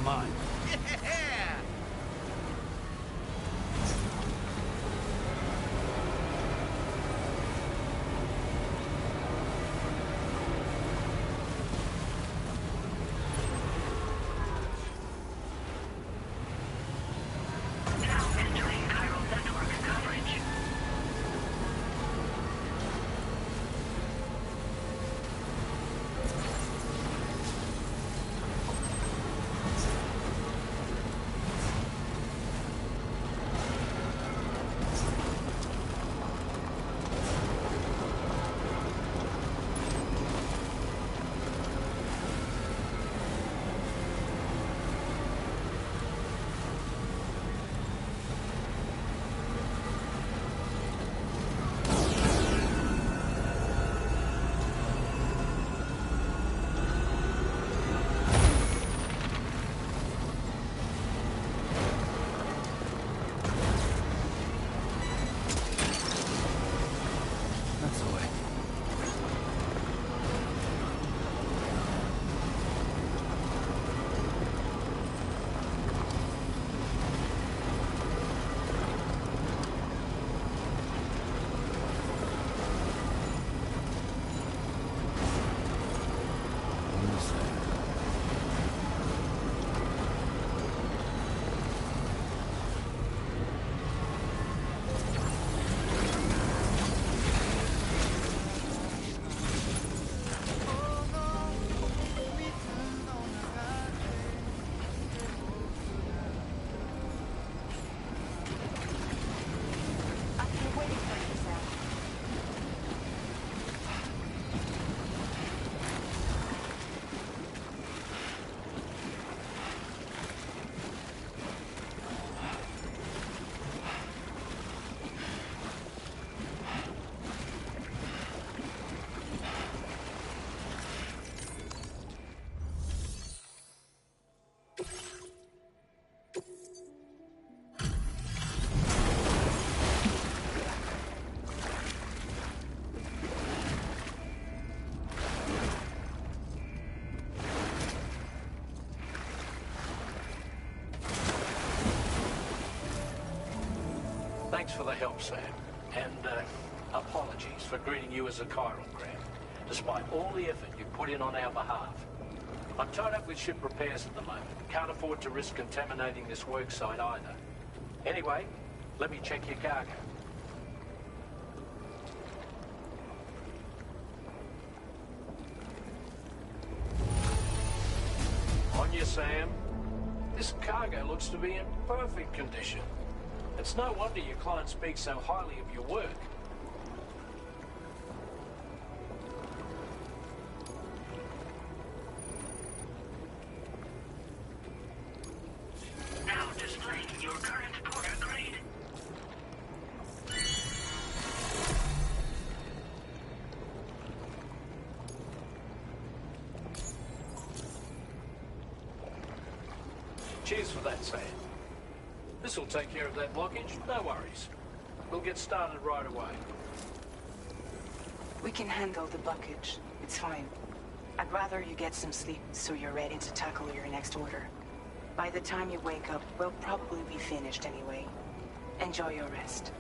mine. Yeah! Now entering chiral network coverage. That's the way. Almost there. I've been waiting for you, Sam. Thanks for the help, Sam. And apologies for greeting you as a chirogram, despite all the effort you put in on our behalf. I'm tied up with ship repairs at the moment. Can't afford to risk contaminating this work site either. Anyway, let me check your cargo. On you, Sam. This cargo looks to be in perfect condition. It's no wonder your client speaks so highly of your work. Now displaying your current porter grade. Cheers for that, Sam. This'll take care of that blockage, no worries. We'll get started right away. We can handle the blockage. It's fine. I'd rather you get some sleep so you're ready to tackle your next order. By the time you wake up, we'll probably be finished anyway. Enjoy your rest.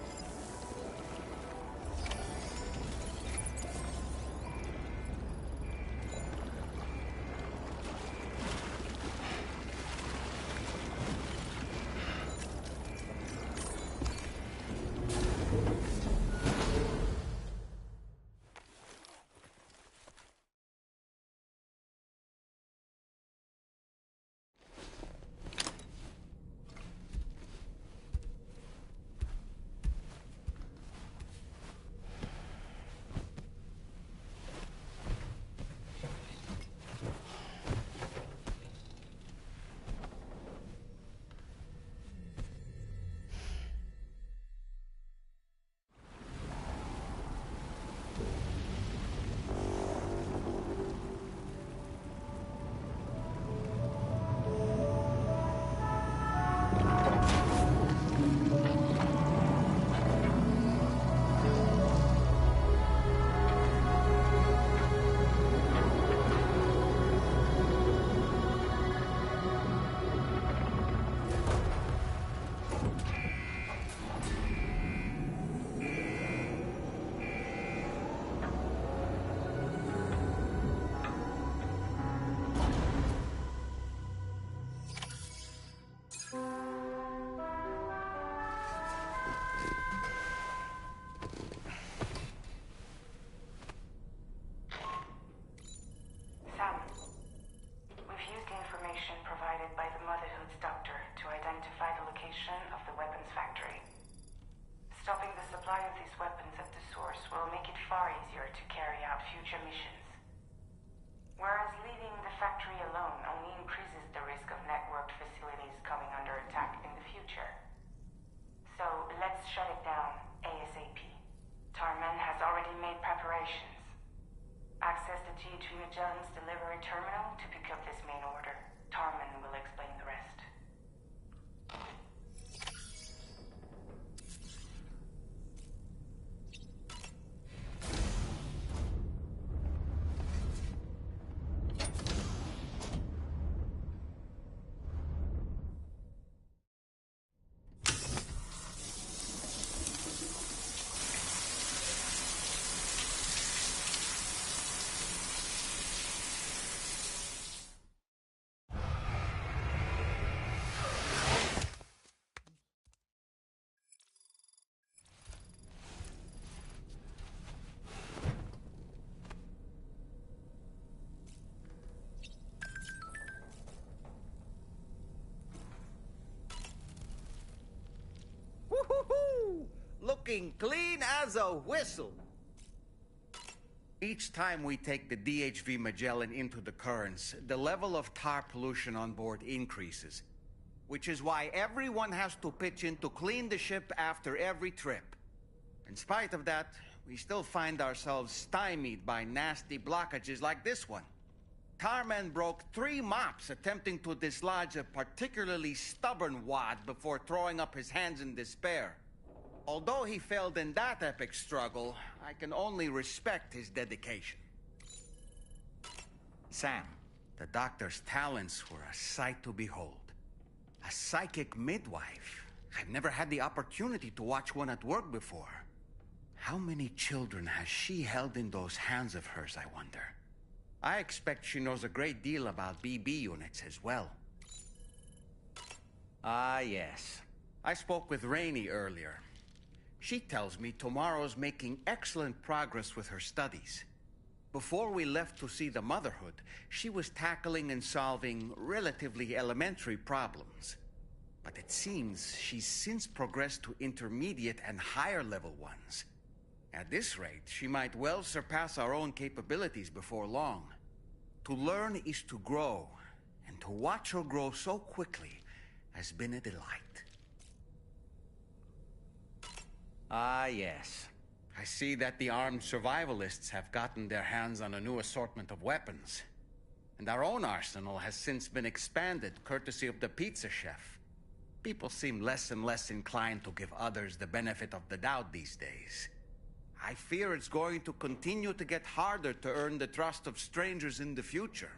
Fucking clean as a whistle. Each time we take the DHV Magellan into the currents, the level of tar pollution on board increases. Which is why everyone has to pitch in to clean the ship after every trip. In spite of that, we still find ourselves stymied by nasty blockages like this one. Tarman broke 3 mops attempting to dislodge a particularly stubborn wad before throwing up his hands in despair. Although he failed in that epic struggle, I can only respect his dedication. Sam, the doctor's talents were a sight to behold. A psychic midwife. I've never had the opportunity to watch one at work before. How many children has she held in those hands of hers, I wonder? I expect she knows a great deal about BB units as well. Ah, yes. I spoke with Rainey earlier. She tells me Tomorrow's making excellent progress with her studies. Before we left to see the Motherhood, she was tackling and solving relatively elementary problems. But it seems she's since progressed to intermediate and higher level ones. At this rate, she might well surpass our own capabilities before long. To learn is to grow, and to watch her grow so quickly has been a delight. Ah, yes. I see that the armed survivalists have gotten their hands on a new assortment of weapons. And our own arsenal has since been expanded, courtesy of the pizza chef. People seem less and less inclined to give others the benefit of the doubt these days. I fear it's going to continue to get harder to earn the trust of strangers in the future.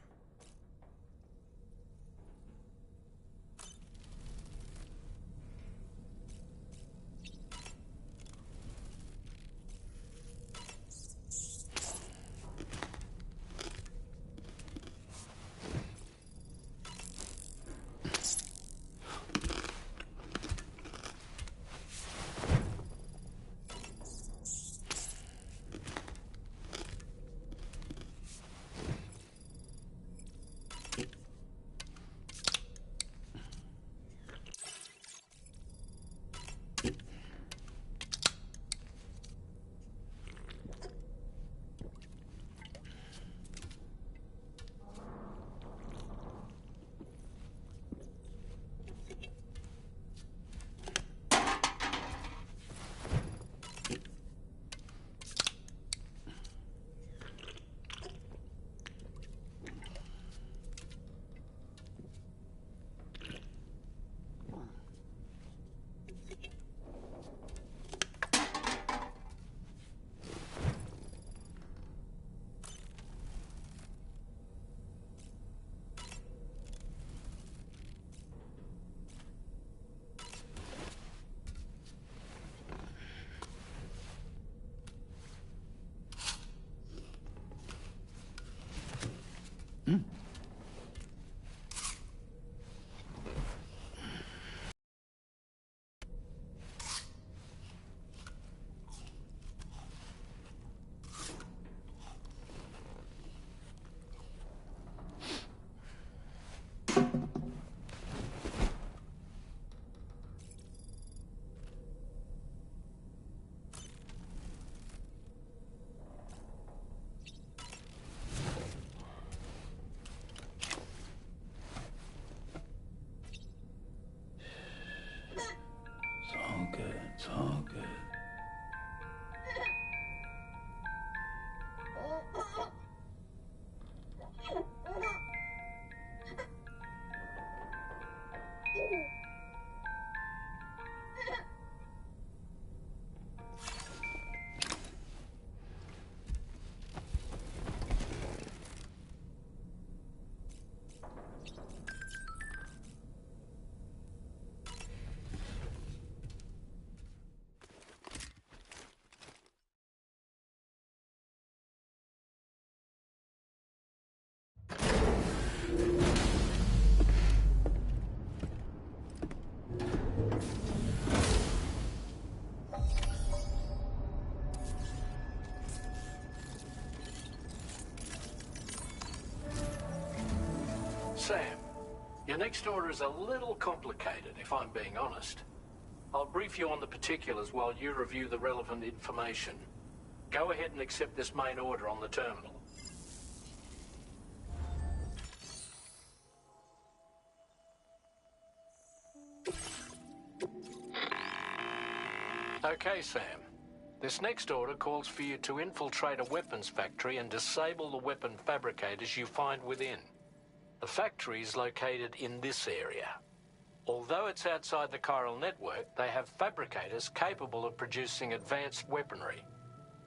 It's all good. Sam, your next order is a little complicated, if I'm being honest. I'll brief you on the particulars while you review the relevant information. Go ahead and accept this main order on the terminal. Okay, Sam. This next order calls for you to infiltrate a weapons factory and disable the weapon fabricators you find within. The factory is located in this area. Although it's outside the chiral network, they have fabricators capable of producing advanced weaponry.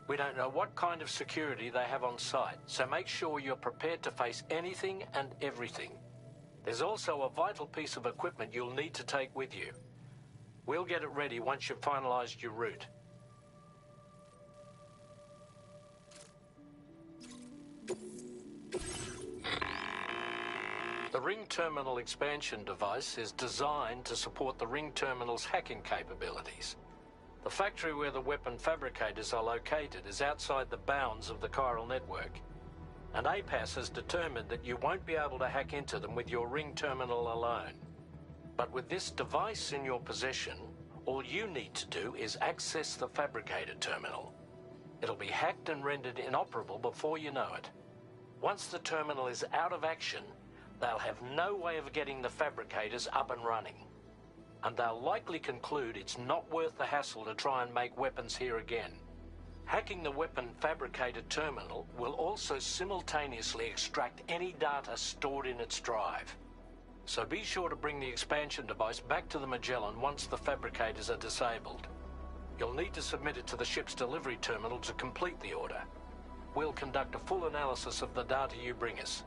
We don't know what kind of security they have on site, so make sure you're prepared to face anything and everything. There's also a vital piece of equipment you'll need to take with you. We'll get it ready once you've finalized your route. The Ring Terminal expansion device is designed to support the Ring Terminal's hacking capabilities. The factory where the weapon fabricators are located is outside the bounds of the chiral network, and APAS has determined that you won't be able to hack into them with your Ring Terminal alone. But with this device in your possession, all you need to do is access the fabricator terminal. It'll be hacked and rendered inoperable before you know it. Once the terminal is out of action, they'll have no way of getting the fabricators up and running. And they'll likely conclude it's not worth the hassle to try and make weapons here again. Hacking the weapon fabricator terminal will also simultaneously extract any data stored in its drive. So be sure to bring the expansion device back to the Magellan once the fabricators are disabled. You'll need to submit it to the ship's delivery terminal to complete the order. We'll conduct a full analysis of the data you bring us.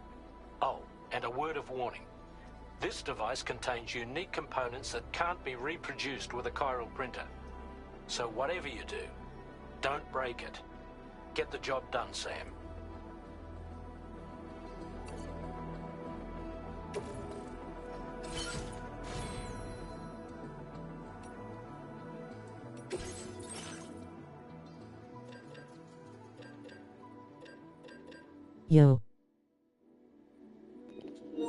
Oh, and a word of warning. This device contains unique components that can't be reproduced with a chiral printer. So whatever you do, don't break it. Get the job done, Sam. Yo.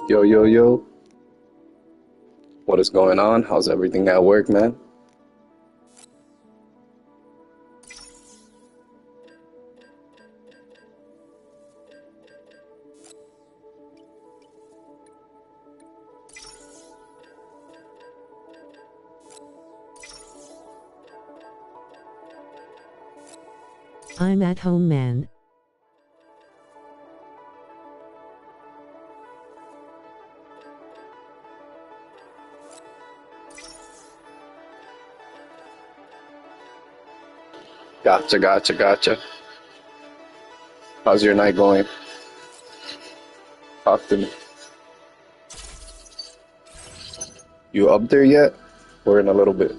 Yo, yo, yo. What is going on? How's everything at work, man? I'm at home, man. Gotcha. How's your night going? Talk to me. You up there yet? Or in a little bit?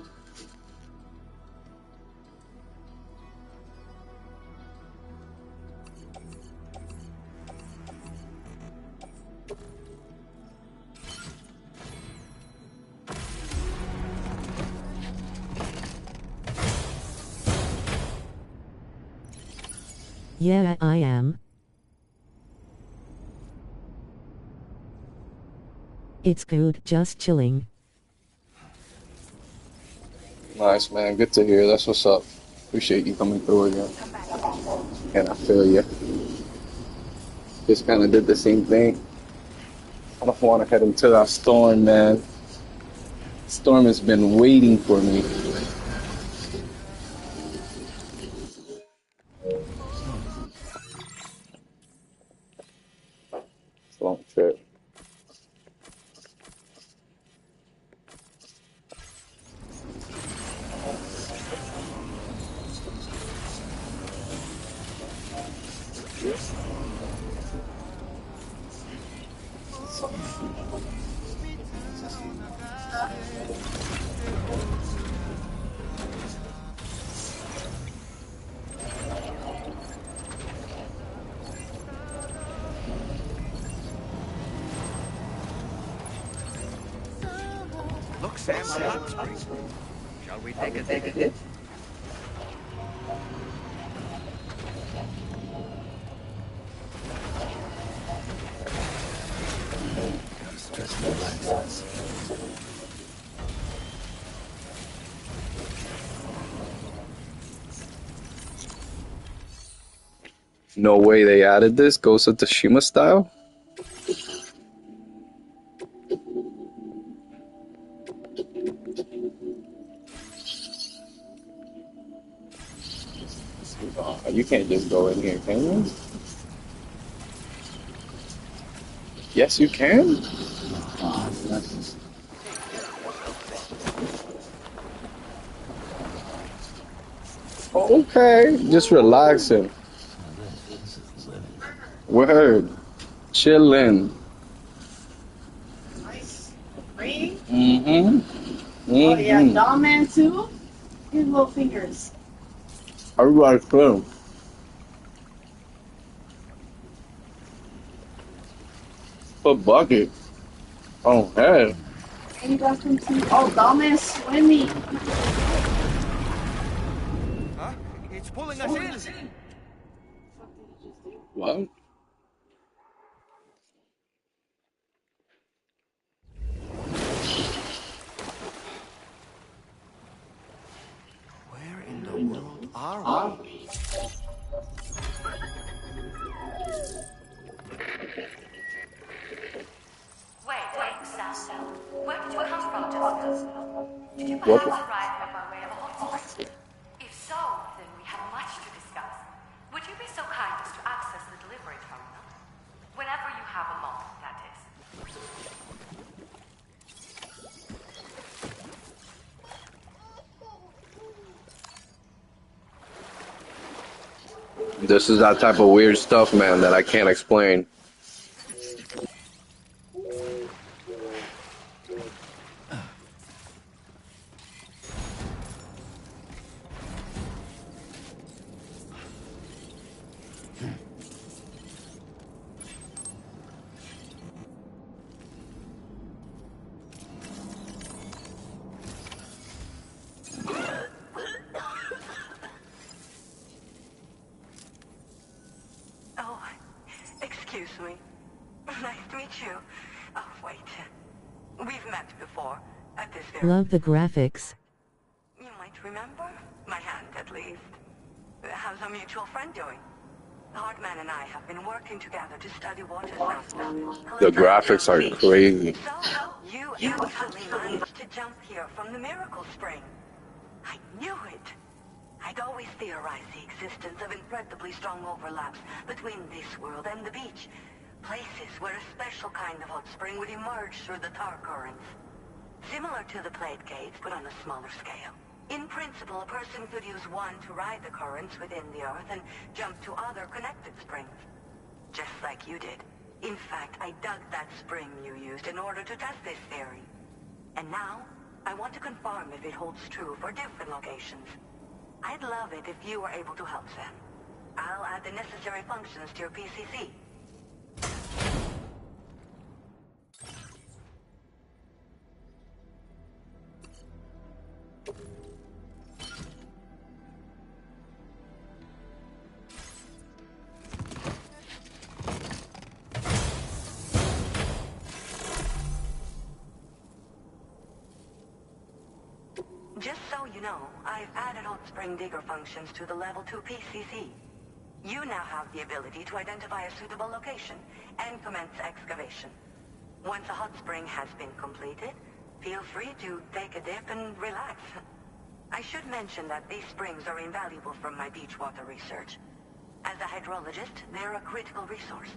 Yeah, I am. It's good, just chilling. Nice, man. Good to hear. That's what's up. Appreciate you coming through again. And I feel you. Just kind of did the same thing. I don't want to head into that storm, man. Storm has been waiting for me. It's a long trip. Look, Sam, a hot spring. Shall we take a dip? Stress relaxes. No way they added this Ghost of Tsushima style. You can't just go in here, can you? Yes, you can. Okay, just relaxing. Word, chilling. Nice. Rain. Mm-hmm. Oh yeah, Dom Man too. His little fingers. Everybody's chilling. Put bucket. Oh, hey. And you got some too. Oh, Dom Man swimming. Huh? It's pulling us in. What? Where in the world are we? Wait, Sam. Where did you come from just now? Did you What? perhaps arrive here by way of a hotspot? If so, then we have much to discuss. Would you be so kind as to access the delivery terminal? Whenever you have a moment, that is. This is that type of weird stuff, man, that I can't explain. Oh, excuse me. Nice to meet you. Oh, wait. We've met before, at this very... Love the graphics. You might remember? My hand, at least. How's our mutual friend doing? Hardman and I have been working together to study water samples. The graphics are crazy. So, you actually managed to jump here from the Miracle Spring. I knew it. I'd always theorized the existence of incredibly strong overlaps between this world and the beach. Places where a special kind of hot spring would emerge through the tar currents. Similar to the plate gates, but on a smaller scale. In principle, a person could use one to ride the currents within the Earth and jump to other connected springs. Just like you did. In fact, I dug that spring you used in order to test this theory. And now, I want to confirm if it holds true for different locations. I'd love it if you were able to help Sam. I'll add the necessary functions to your PCC. Just so you know, I've added hot spring digger functions to the level 2 PCC. You now have the ability to identify a suitable location and commence excavation. Once a hot spring has been completed, feel free to take a dip and relax. I should mention that these springs are invaluable from my beach water research. As a hydrologist, they're a critical resource.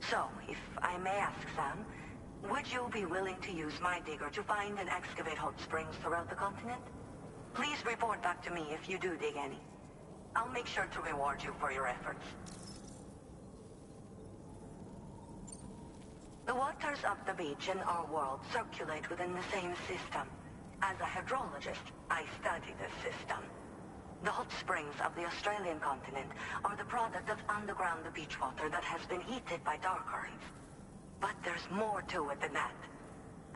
So, if I may ask, Sam, would you be willing to use my digger to find and excavate hot springs throughout the continent? Please report back to me if you do dig any. I'll make sure to reward you for your efforts. The waters of the beach in our world circulate within the same system. As a hydrologist, I study this system. The hot springs of the Australian continent are the product of underground beach water that has been heated by dark currents. But there's more to it than that.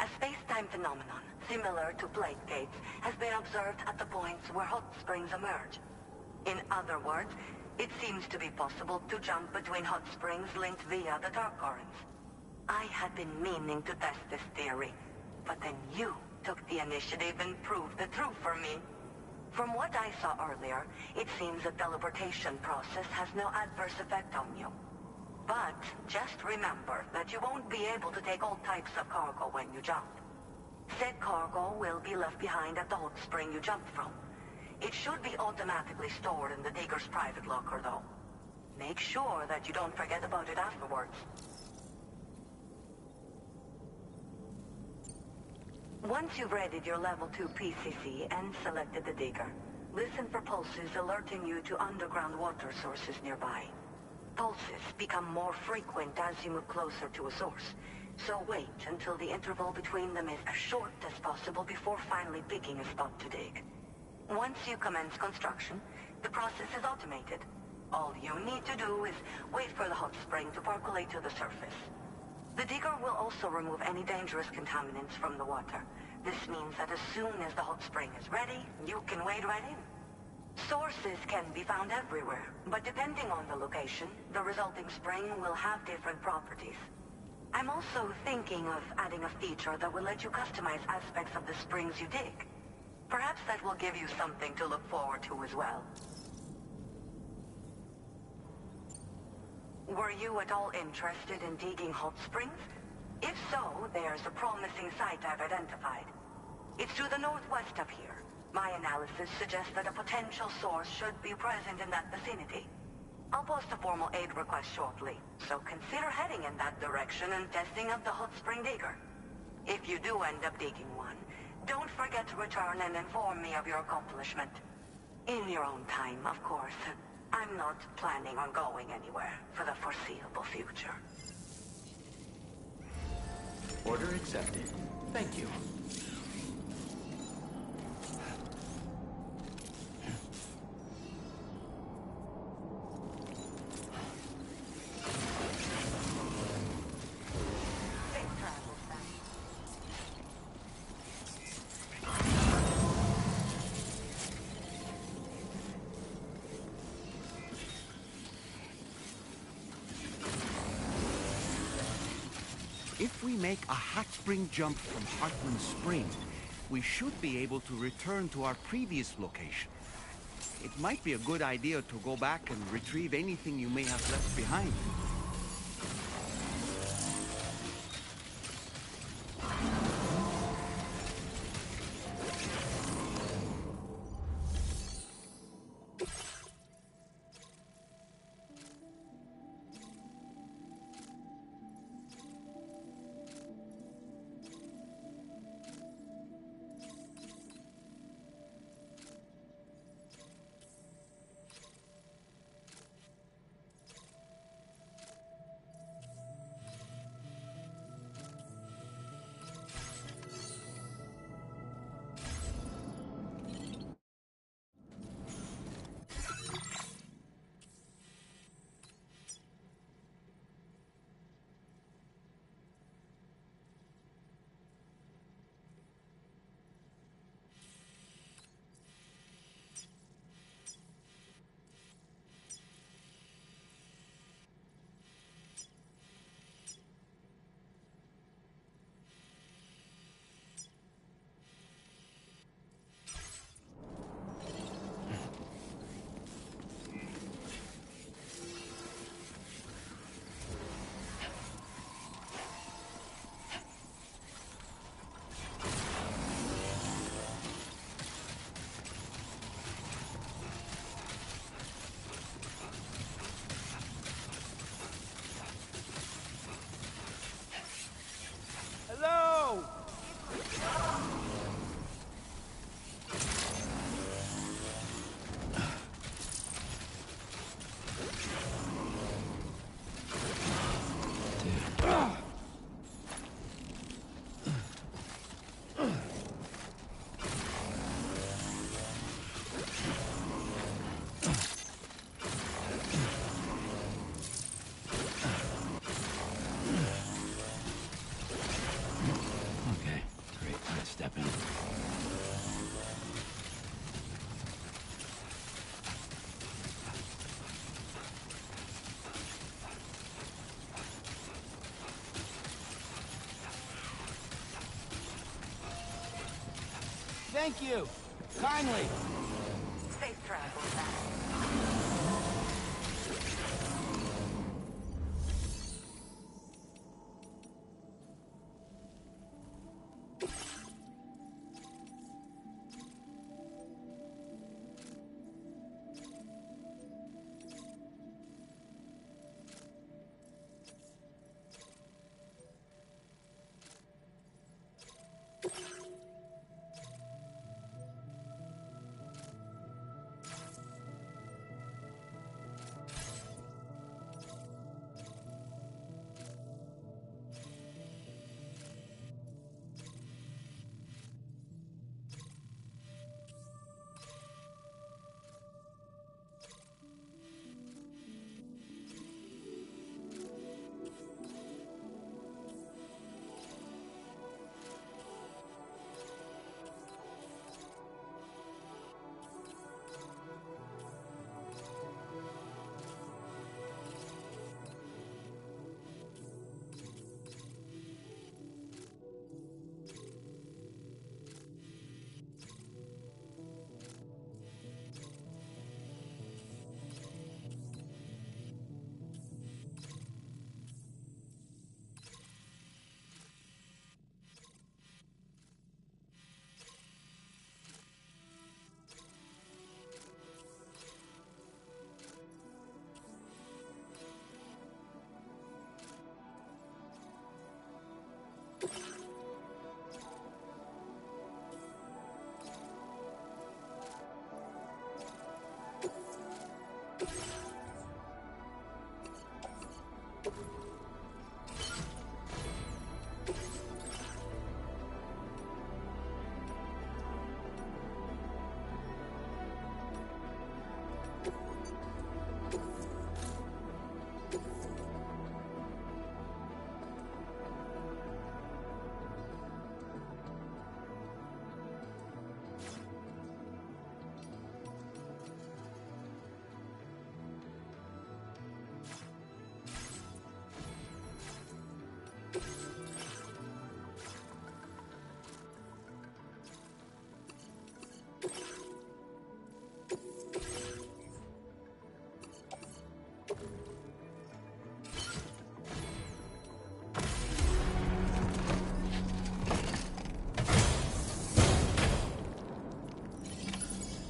A space-time phenomenon, similar to plate gates, has been observed at the points where hot springs emerge. In other words, it seems to be possible to jump between hot springs linked via the dark currents. I had been meaning to test this theory, but then you took the initiative and proved the truth for me. From what I saw earlier, it seems the teleportation process has no adverse effect on you. But just remember that you won't be able to take all types of cargo when you jump. Said cargo will be left behind at the hot spring you jumped from. It should be automatically stored in the digger's private locker, though. Make sure that you don't forget about it afterwards. Once you've readied your level 2 PCC and selected the digger, listen for pulses alerting you to underground water sources nearby. Pulses become more frequent as you move closer to a source, so wait until the interval between them is as short as possible before finally picking a spot to dig. Once you commence construction, the process is automated. All you need to do is wait for the hot spring to percolate to the surface. The digger will also remove any dangerous contaminants from the water. This means that as soon as the hot spring is ready, you can wade right in. Sources can be found everywhere, but depending on the location, the resulting spring will have different properties. I'm also thinking of adding a feature that will let you customize aspects of the springs you dig. Perhaps that will give you something to look forward to as well. Were you at all interested in digging hot springs? If so, there's a promising site I've identified. It's to the northwest of here. My analysis suggests that a potential source should be present in that vicinity. I'll post a formal aid request shortly, so consider heading in that direction and testing out the hot spring digger. If you do end up digging one, don't forget to return and inform me of your accomplishment. In your own time, of course. I'm not planning on going anywhere for the foreseeable future. Order accepted. Thank you. If we make a hot spring jump from Heartland Spring, we should be able to return to our previous location. It might be a good idea to go back and retrieve anything you may have left behind. Hello! Okay, great. Let's step in. Thank you! Kindly! travel fast.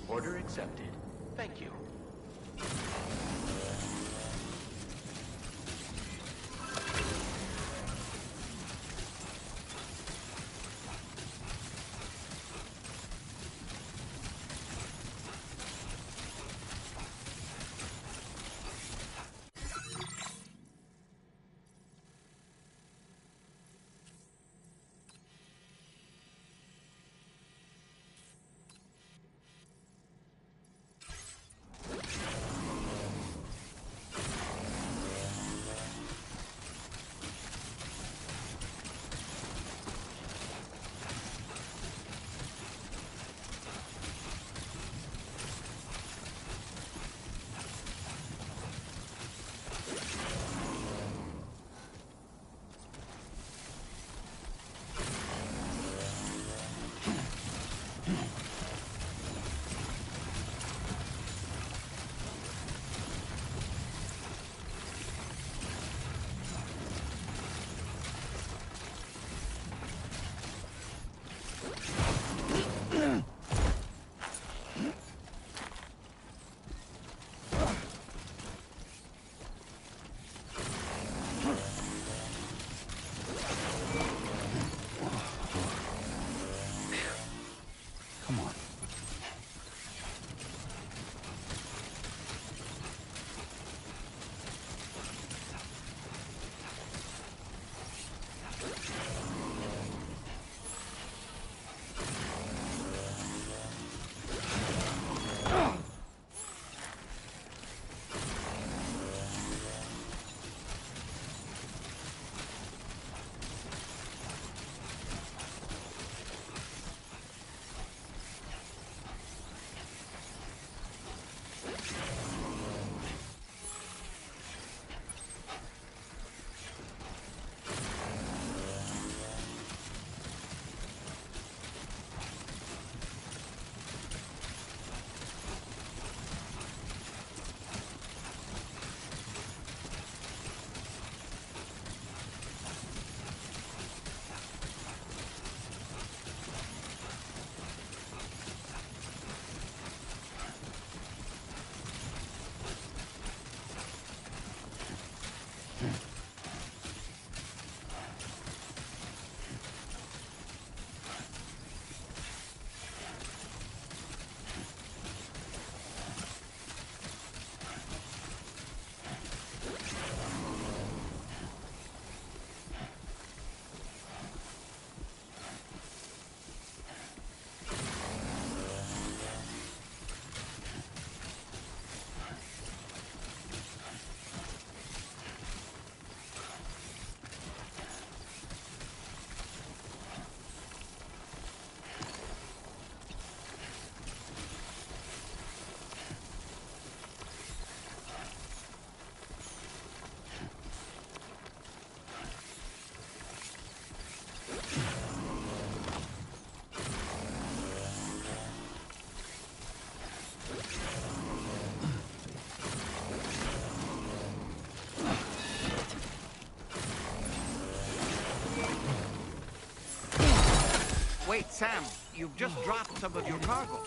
Order accepted. Thank you. Come Sam, you've just dropped some of your cargo.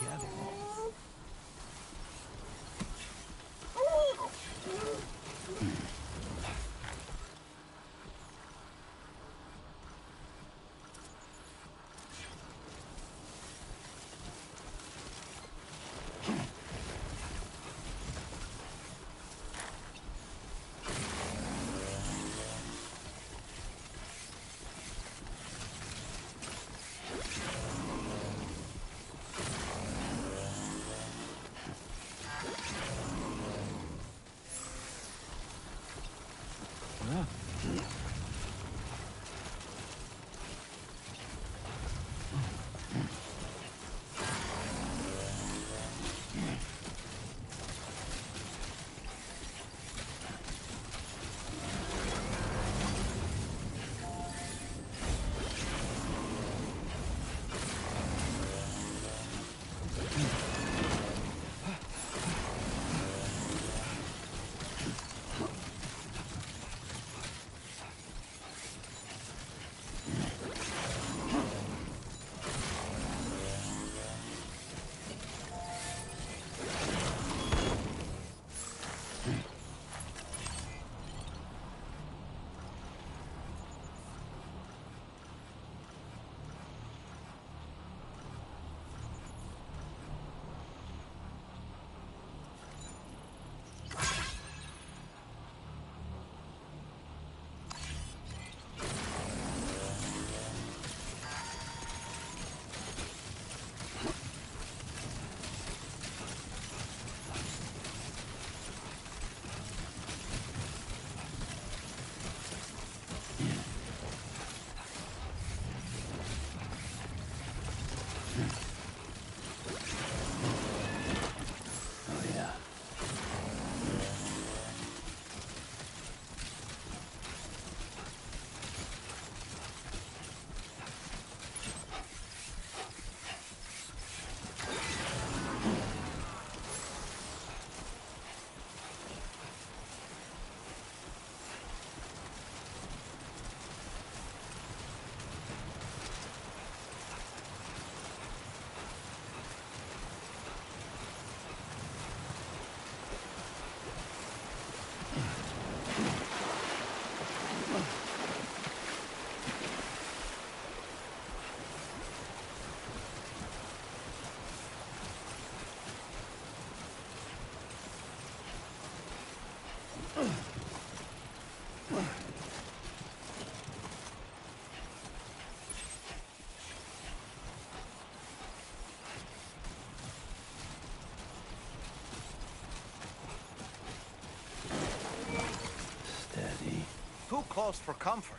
Too close for comfort.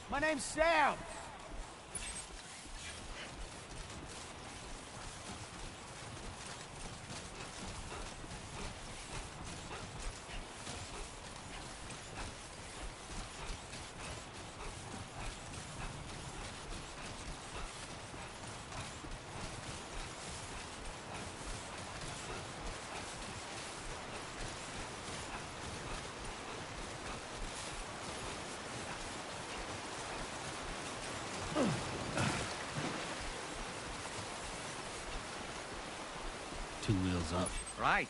My name's Sam. Two wheels up. Right.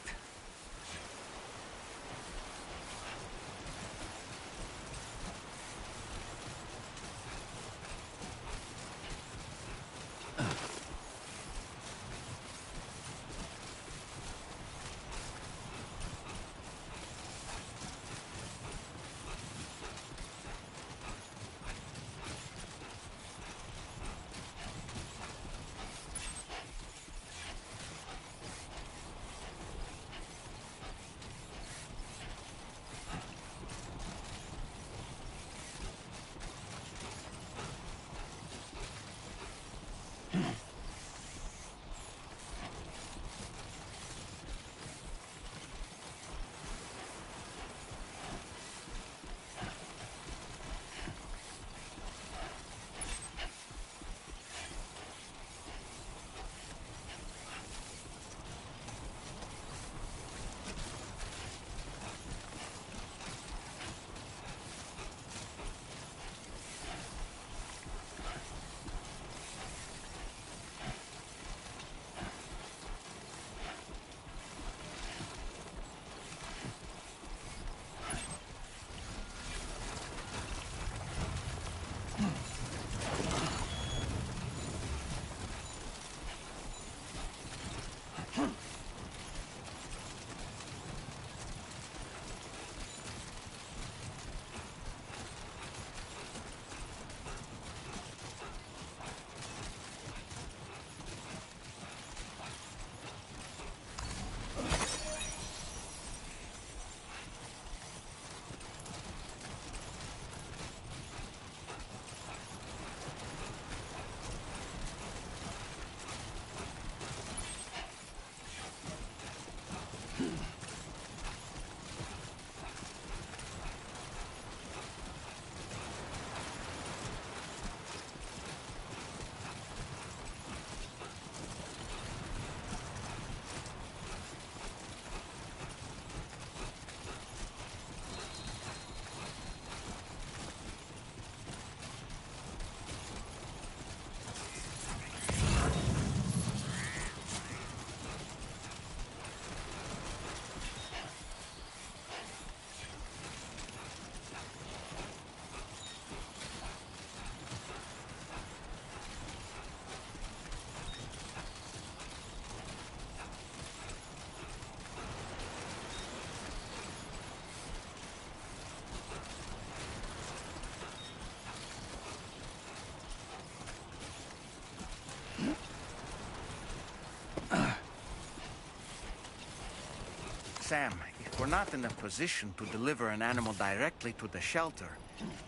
Sam, if we're not in a position to deliver an animal directly to the shelter,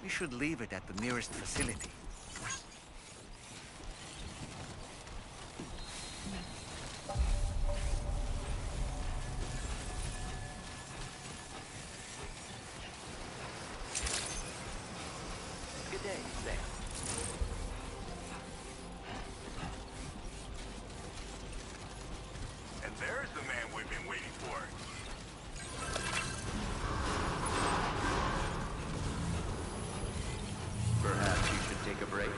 we should leave it at the nearest facility. Good day, Sam. And there's the man we've been waiting for. Perhaps you should take a break.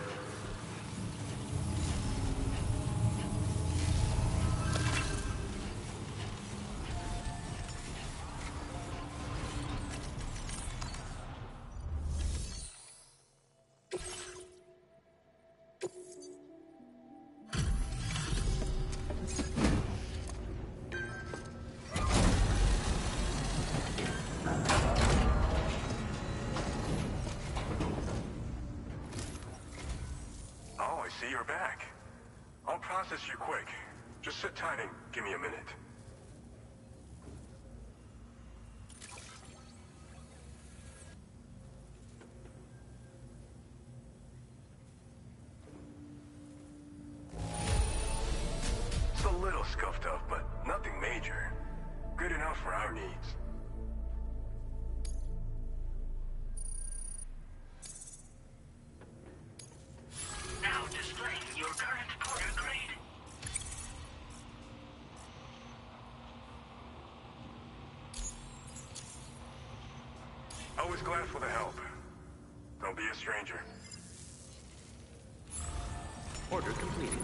Oh, I see you're back. I'll process you quick. Just sit tight and give me a minute. It's a little scuffed up, but nothing major. Good enough for our needs. Now displaying your current quarter grade. Always glad for the help. Don't be a stranger. Order completed.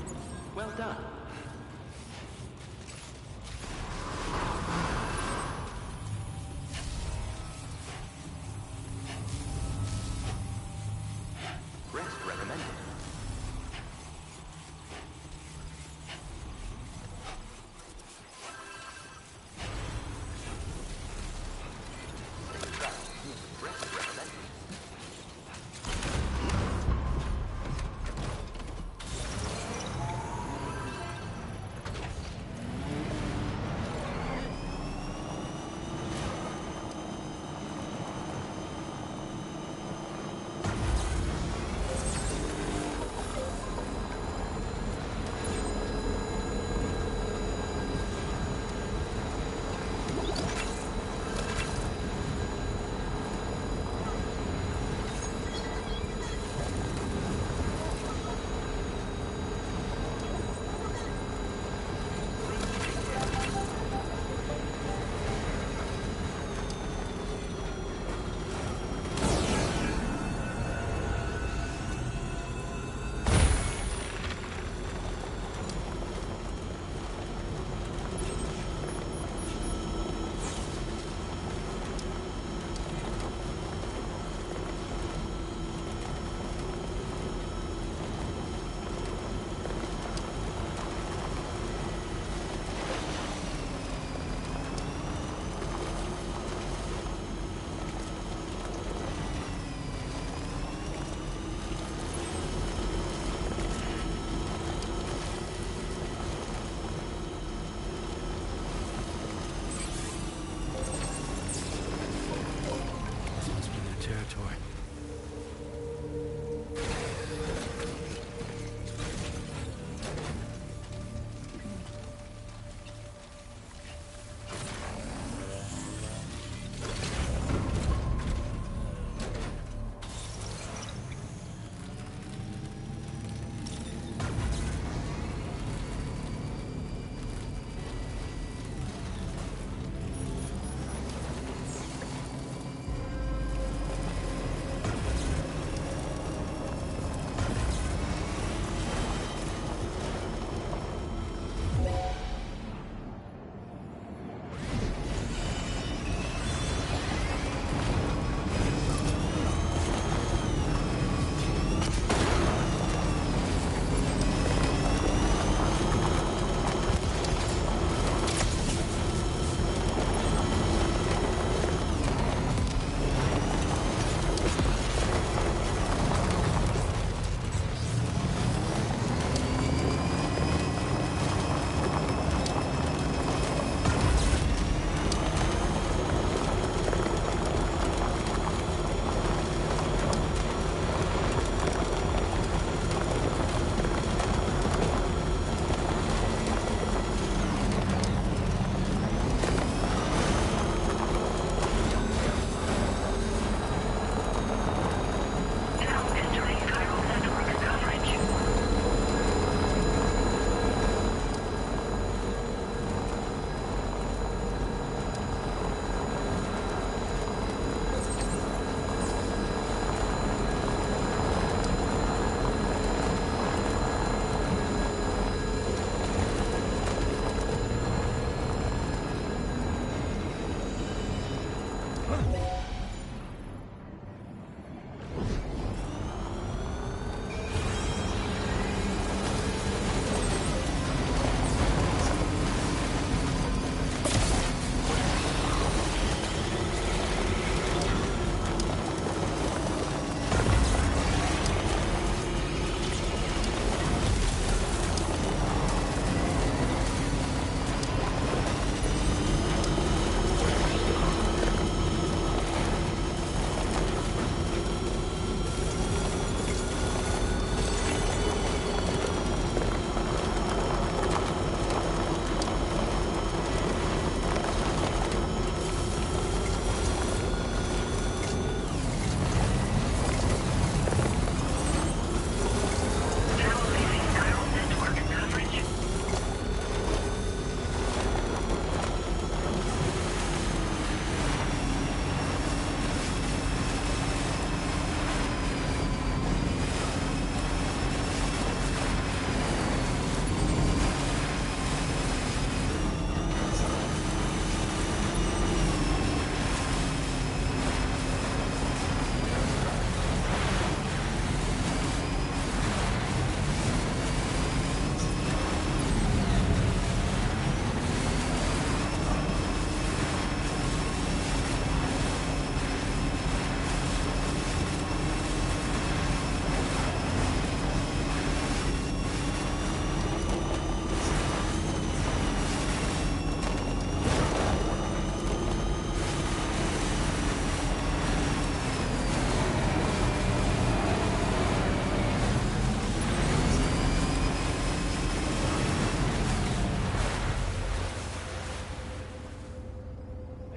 Well done. Rest recommended. Rest recommended. Territory.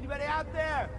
Anybody out there?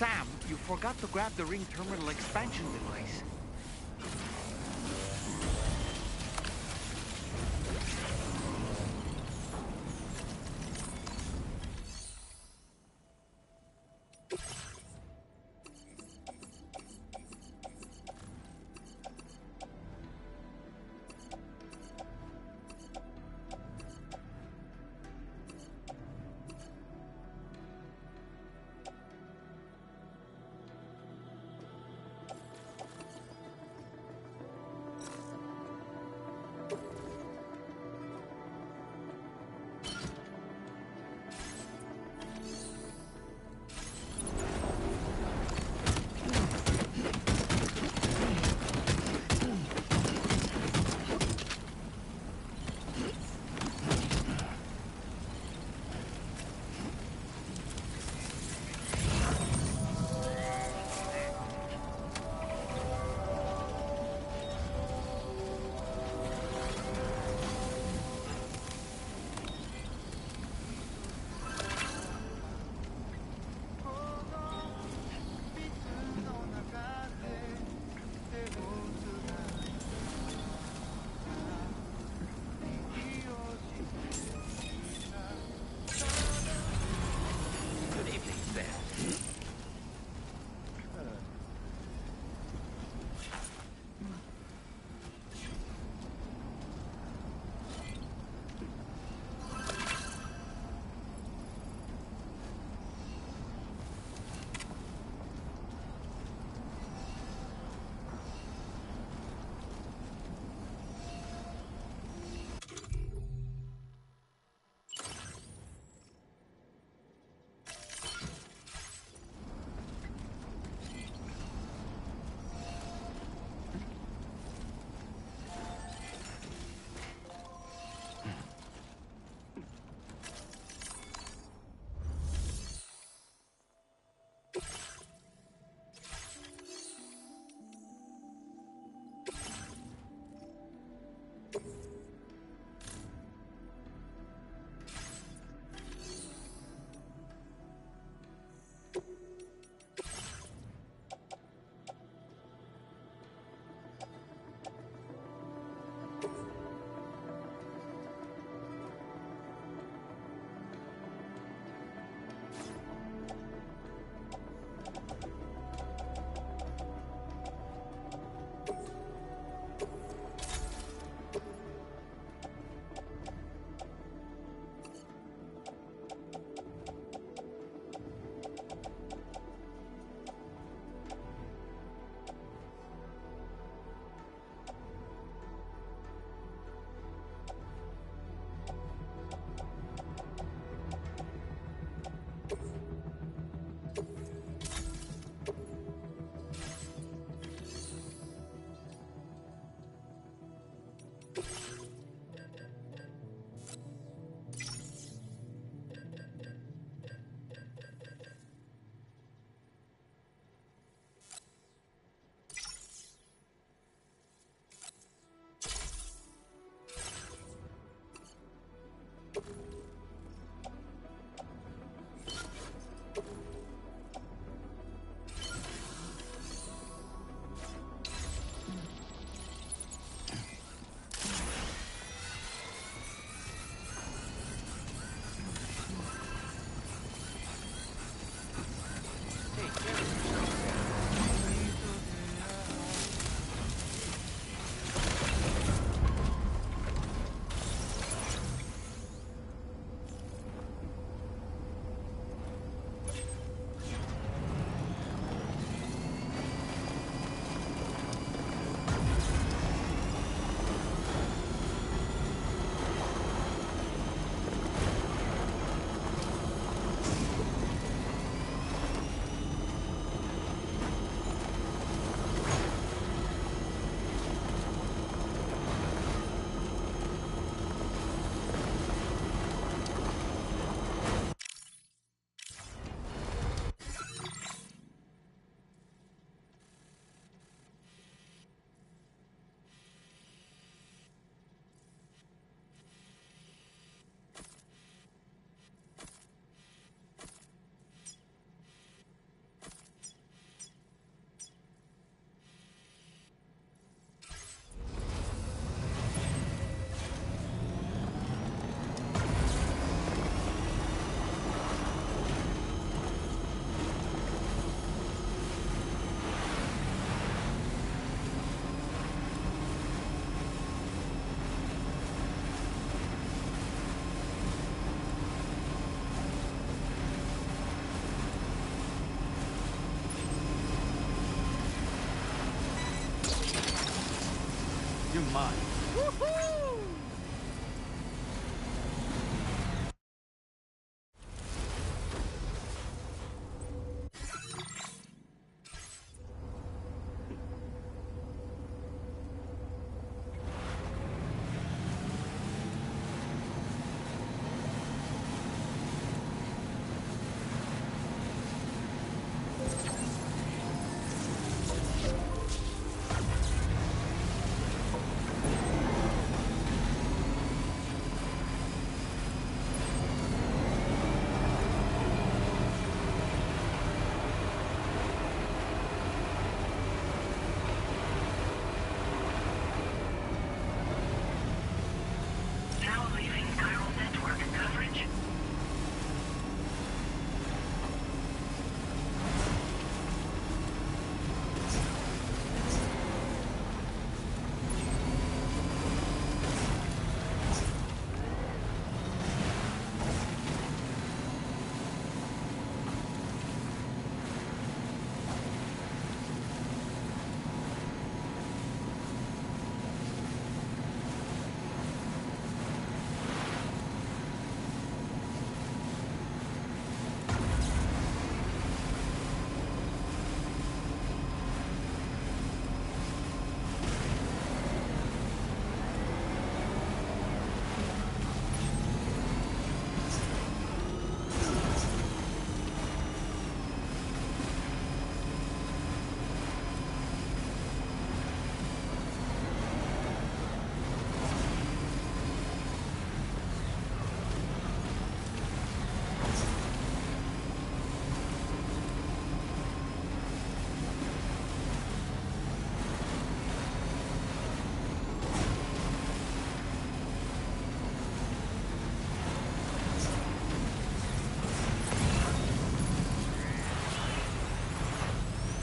Sam, you forgot to grab the ring terminal expansion device. You're mine.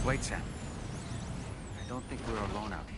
Wait, Sam. I don't think we're alone out here.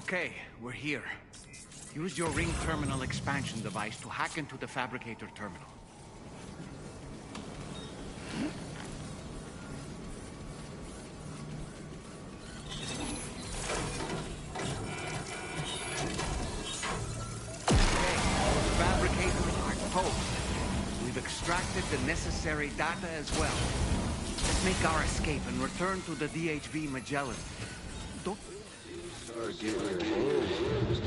Okay, we're here. Use your ring terminal expansion device to hack into the fabricator terminal. We've extracted the necessary data as well. Let's make our escape and return to the DHV Magellan. Don't start getting your hands.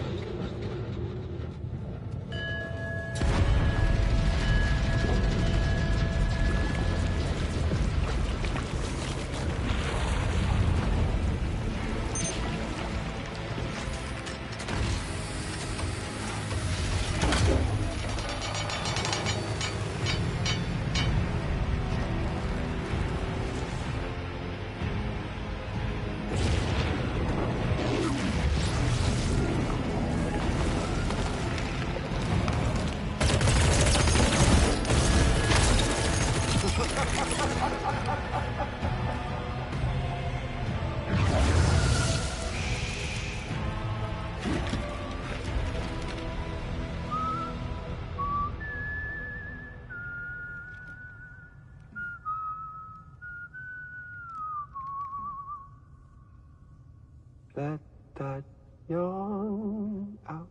Let that yawn out.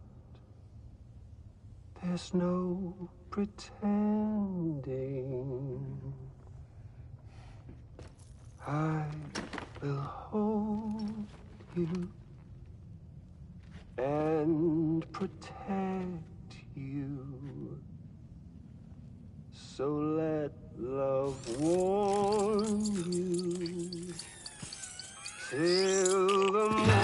There's no pretending. I will hold you and protect you. So let love warm you till the morning.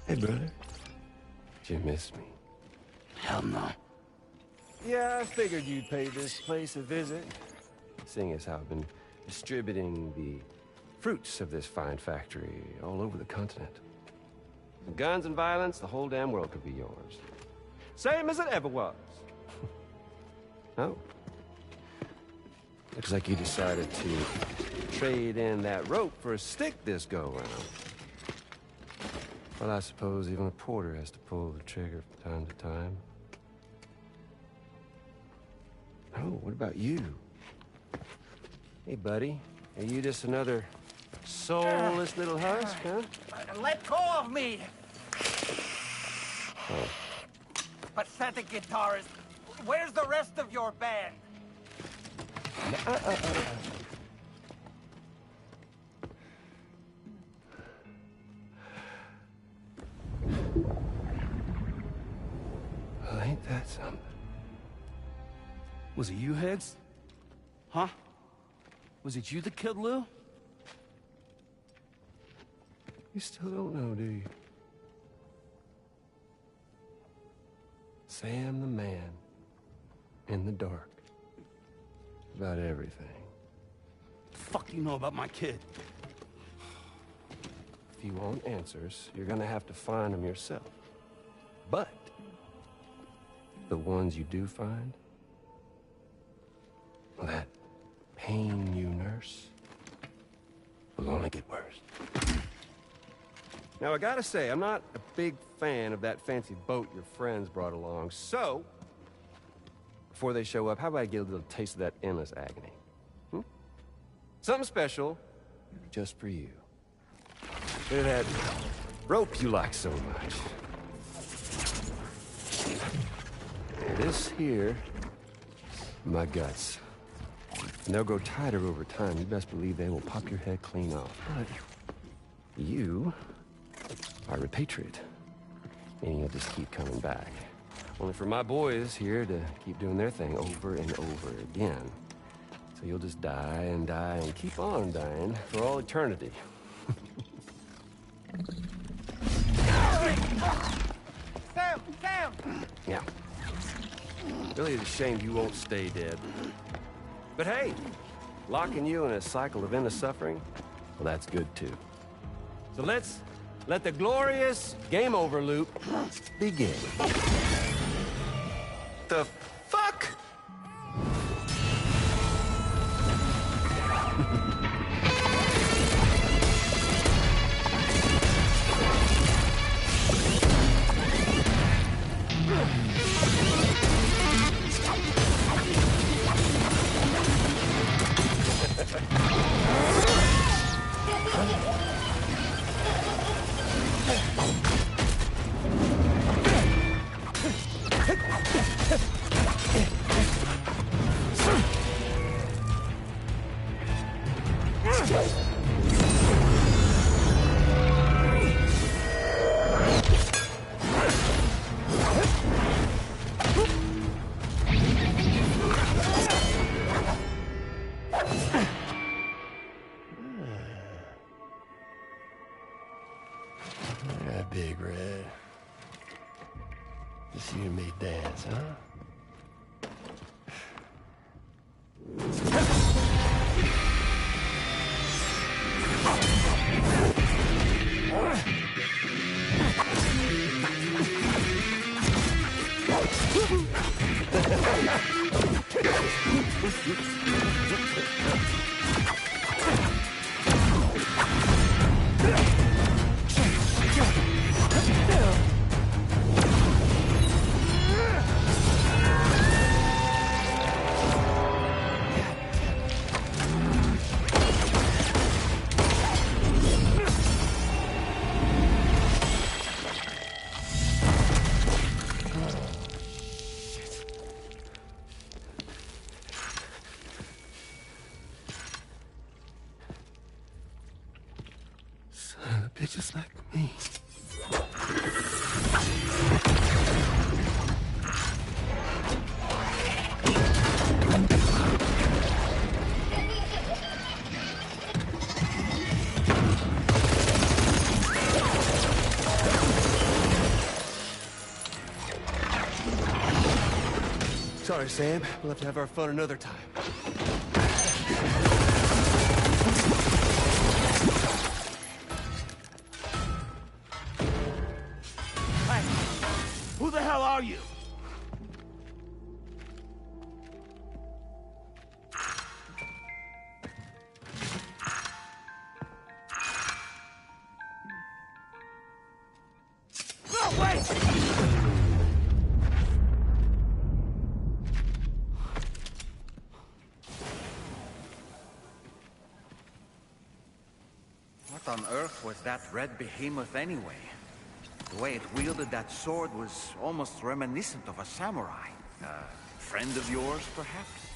Hey, brother. Did you miss me? Hell no. Yeah, I figured you'd pay this place a visit. Seeing as how I've been distributing the fruits of this fine factory all over the continent. With guns and violence, the whole damn world could be yours. Same as it ever was. Oh. Looks like you decided to trade in that rope for a stick this go-round. Well, I suppose even a porter has to pull the trigger from time to time. Oh, what about you? Hey, buddy. Are you just another soulless little husk, huh? Let go of me! Oh. Pathetic guitarist. Where's the rest of your band? Well, ain't that something? Was it you, Higgs? Huh? Was it you that killed Lou? You still don't know, do you? Sam the man. In the dark. About everything. The fuck do you know about my kid? If you want answers, you're gonna have to find them yourself. But the ones you do find, well, that pain you nurse will only get worse. Now, I gotta say, I'm not a big fan of that fancy boat your friends brought along, so before they show up, how about I get a little taste of that endless agony? Hmm? Something special, just for you. Look at that rope you like so much. This here, my guts. And they'll grow tighter over time. You best believe they will pop your head clean off. But you are a patriot, meaning you'll just keep coming back. Only for my boys here to keep doing their thing over and over again. So you'll just die and die and keep on dying for all eternity. Sam! Sam! Yeah. Really, it's a shame you won't stay dead. But hey, locking you in a cycle of endless suffering, well, that's good too. So let's let the glorious game over loop begin. The fuck? This here may dance, huh? Bitches like me. Sorry, Sam. We'll have to have our fun another time. Who the hell are you? No, wait! What on earth was that red behemoth anyway? The way it wielded that sword was almost reminiscent of a samurai. A friend of yours, perhaps?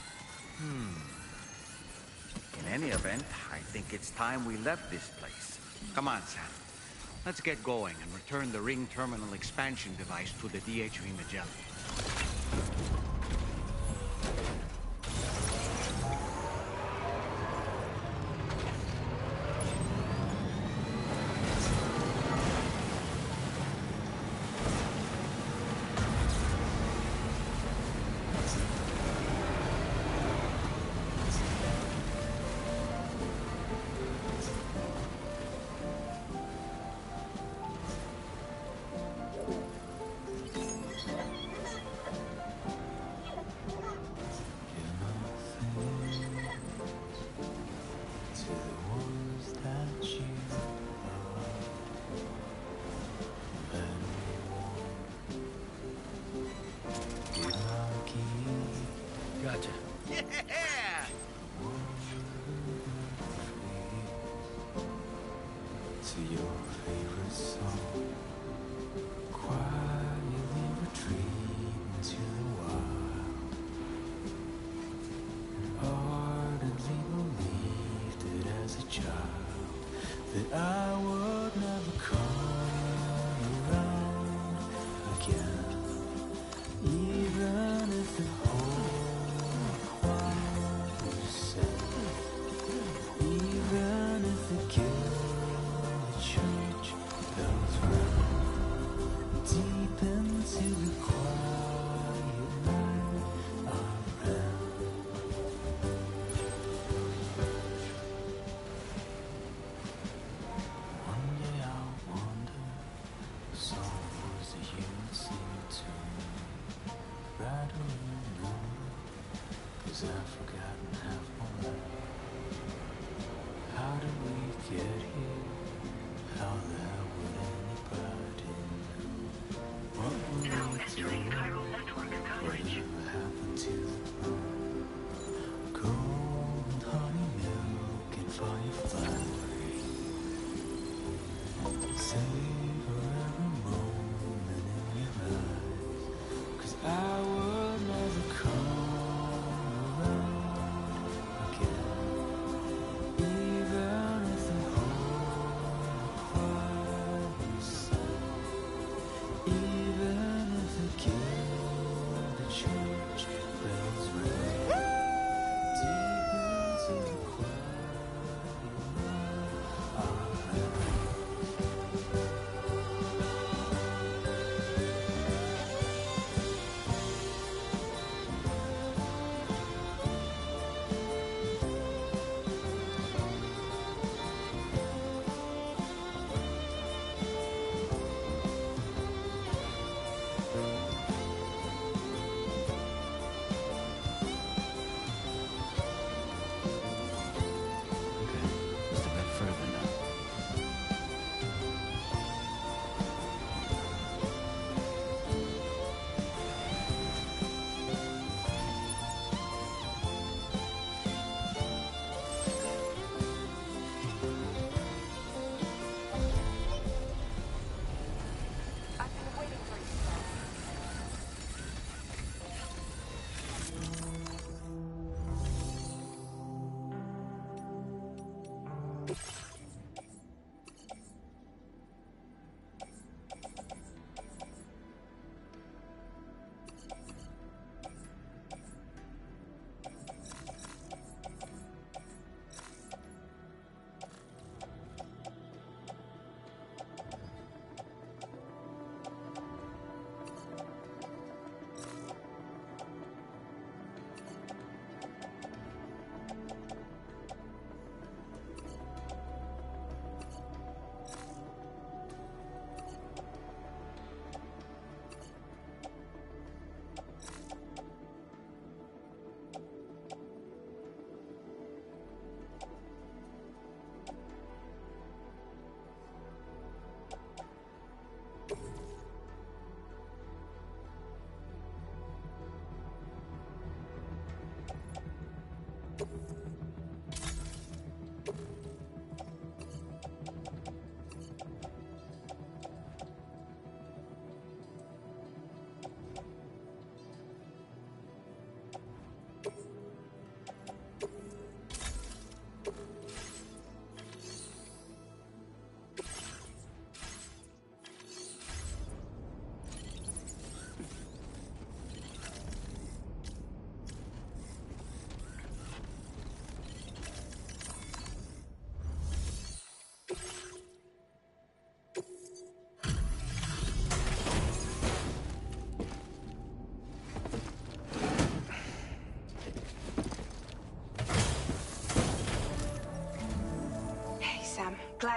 In any event, I think it's time we left this place. Come on, Sam. Let's get going and return the ring terminal expansion device to the DHV Magellan. Gotcha. Yeah! To your favorite song, quietly retreat into the wild, and ardently believed it as a child that I would never come around again, even if the whole world was set, even if the guild church bells rang deep into the quiet night I ran. One day I'll wander, songs that you would sing to me, rattle and number, 'cause I've forgotten half my life. How did we get here? How the hell would anybody know? What will we do? Whatever happened to the moon? Gold, honey, milk, and firefly. Savor every moment in your eyes, 'cause I would never come around again. Even if the whole quiet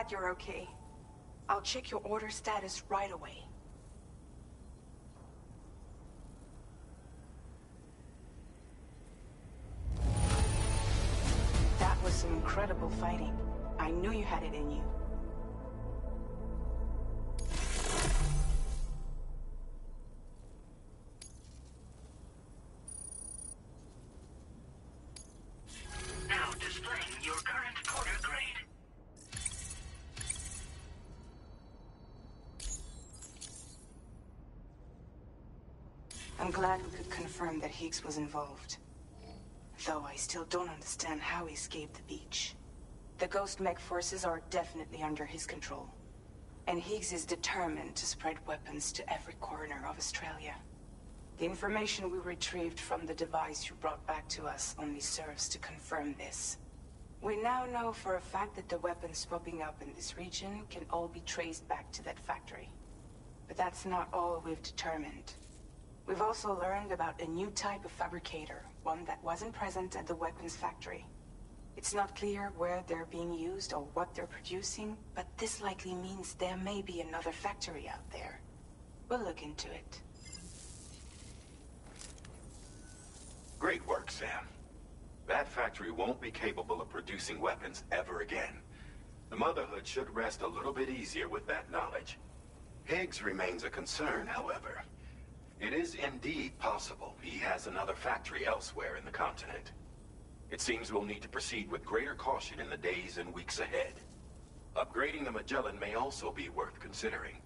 glad you're okay. I'll check your order status right away. That was some incredible fighting. I knew you had it in you. Now displaying your current order grade. I'm glad we could confirm that Higgs was involved. Though I still don't understand how he escaped the beach. The Ghost Mech forces are definitely under his control. And Higgs is determined to spread weapons to every corner of Australia. The information we retrieved from the device you brought back to us only serves to confirm this. We now know for a fact that the weapons popping up in this region can all be traced back to that factory. But that's not all we've determined. We've also learned about a new type of fabricator, one that wasn't present at the weapons factory. It's not clear where they're being used or what they're producing, but this likely means there may be another factory out there. We'll look into it. Great work, Sam. That factory won't be capable of producing weapons ever again. The Motherhood should rest a little bit easier with that knowledge. Higgs remains a concern, however. It is indeed possible he has another factory elsewhere in the continent. It seems we'll need to proceed with greater caution in the days and weeks ahead. Upgrading the Magellan may also be worth considering.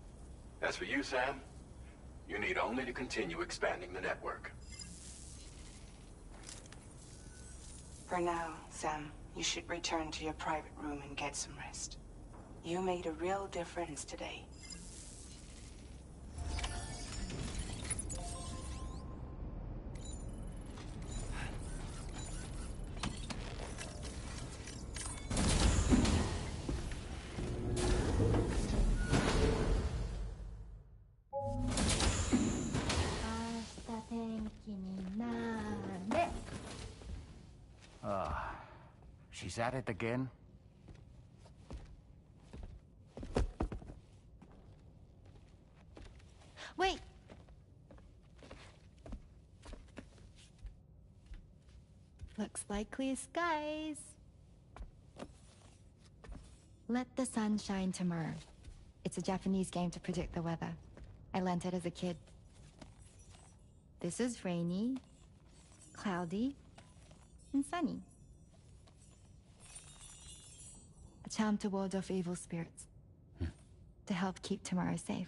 As for you, Sam, you need only to continue expanding the network. For now, Sam, you should return to your private room and get some rest. You made a real difference today. She's at it again? Wait! Looks like clear skies. Let the sun shine tomorrow. It's a Japanese game to predict the weather. I learned it as a kid. This is rainy, cloudy, and sunny. A charm to ward off evil spirits. To help keep tomorrow safe.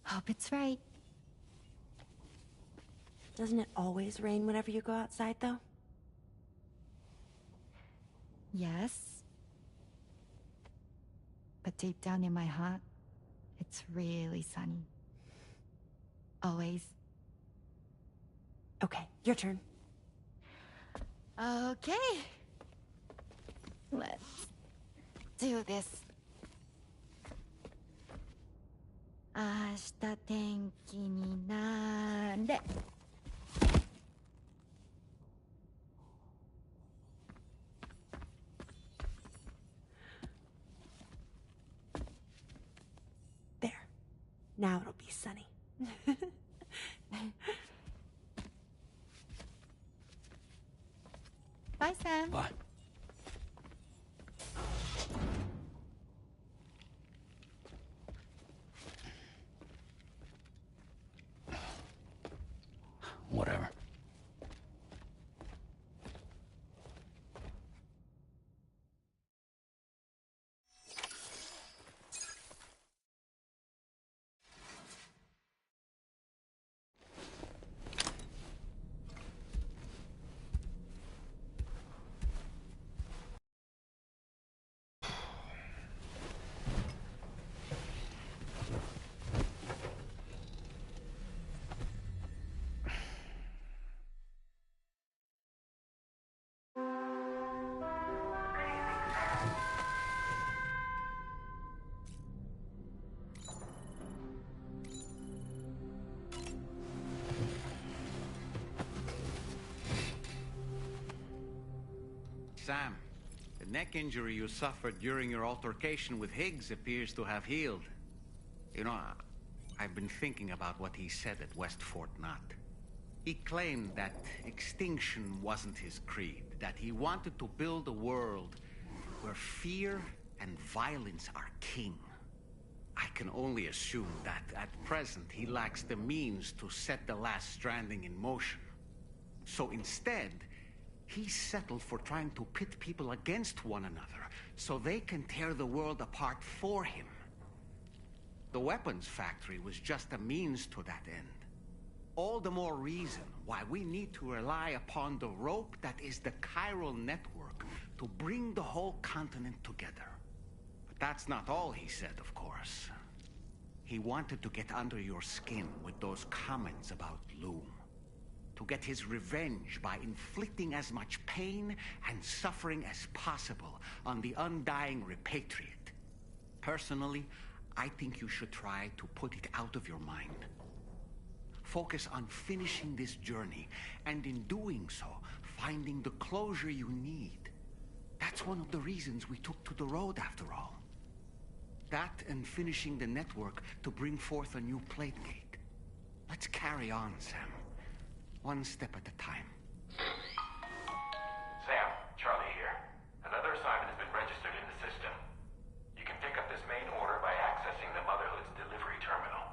Hope it's right. Doesn't it always rain whenever you go outside, though? Yes. But deep down in my heart, it's really sunny. Always. Okay, your turn. Okay. Let's do this. 明日天気になれ。There. Now it'll be sunny. Bye, Sam. Bye. Whatever. Sam, the neck injury you suffered during your altercation with Higgs appears to have healed. You know, I've been thinking about what he said at West Fort Knot. He claimed that extinction wasn't his creed, that he wanted to build a world where fear and violence are king. I can only assume that at present he lacks the means to set the last stranding in motion. So instead, he settled for trying to pit people against one another so they can tear the world apart for him. The weapons factory was just a means to that end. All the more reason why we need to rely upon the rope that is the chiral network to bring the whole continent together. But that's not all he said, of course. He wanted to get under your skin with those comments about Loom. To get his revenge by inflicting as much pain and suffering as possible on the undying repatriate. Personally, I think you should try to put it out of your mind. Focus on finishing this journey, and in doing so, finding the closure you need. That's one of the reasons we took to the road, after all. That and finishing the network to bring forth a new plate gate. Let's carry on, Sam. One step at a time. Sam, Charlie here. Another assignment has been registered in the system. You can pick up this main order by accessing the Motherhood's delivery terminal.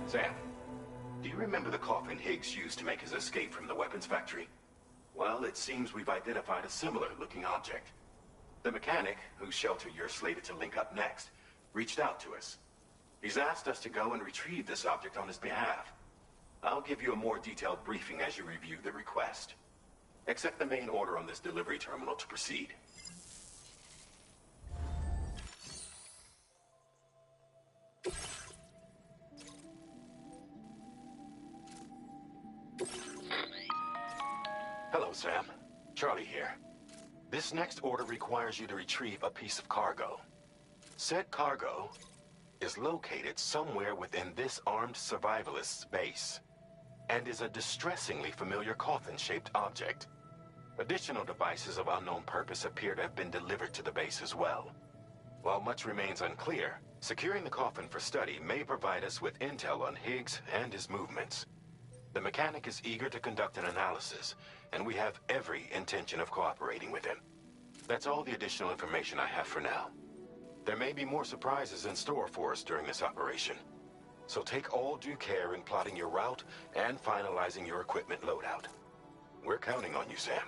Sam, do you remember the coffin Higgs used to make his escape from the weapons factory? Well, it seems we've identified a similar-looking object. The mechanic, whose shelter you're slated to link up next, reached out to us. He's asked us to go and retrieve this object on his behalf. I'll give you a more detailed briefing as you review the request. Accept the main order on this delivery terminal to proceed. Hello, Sam. Charlie here. This next order requires you to retrieve a piece of cargo. Said cargo is located somewhere within this armed survivalist's base, and is a distressingly familiar coffin-shaped object. Additional devices of unknown purpose appear to have been delivered to the base as well. While much remains unclear, securing the coffin for study may provide us with intel on Higgs and his movements. The mechanic is eager to conduct an analysis, and we have every intention of cooperating with him. That's all the additional information I have for now. There may be more surprises in store for us during this operation, so take all due care in plotting your route and finalizing your equipment loadout. We're counting on you, Sam.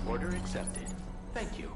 Order accepted. Thank you.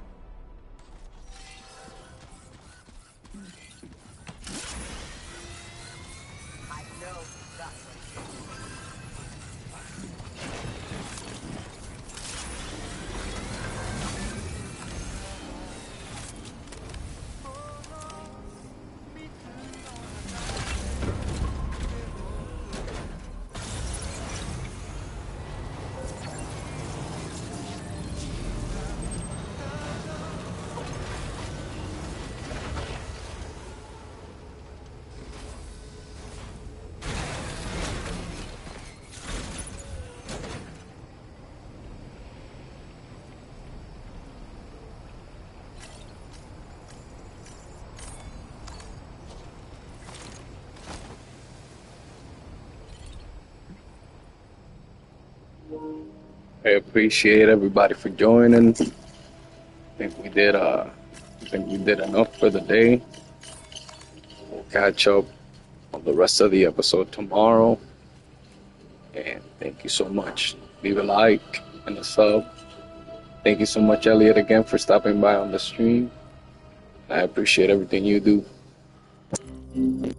I appreciate everybody for joining. I think we did enough for the day. We'll catch up on the rest of the episode tomorrow. And thank you so much. Leave a like and a sub. Thank you so much, Elliot, again for stopping by on the stream. I appreciate everything you do.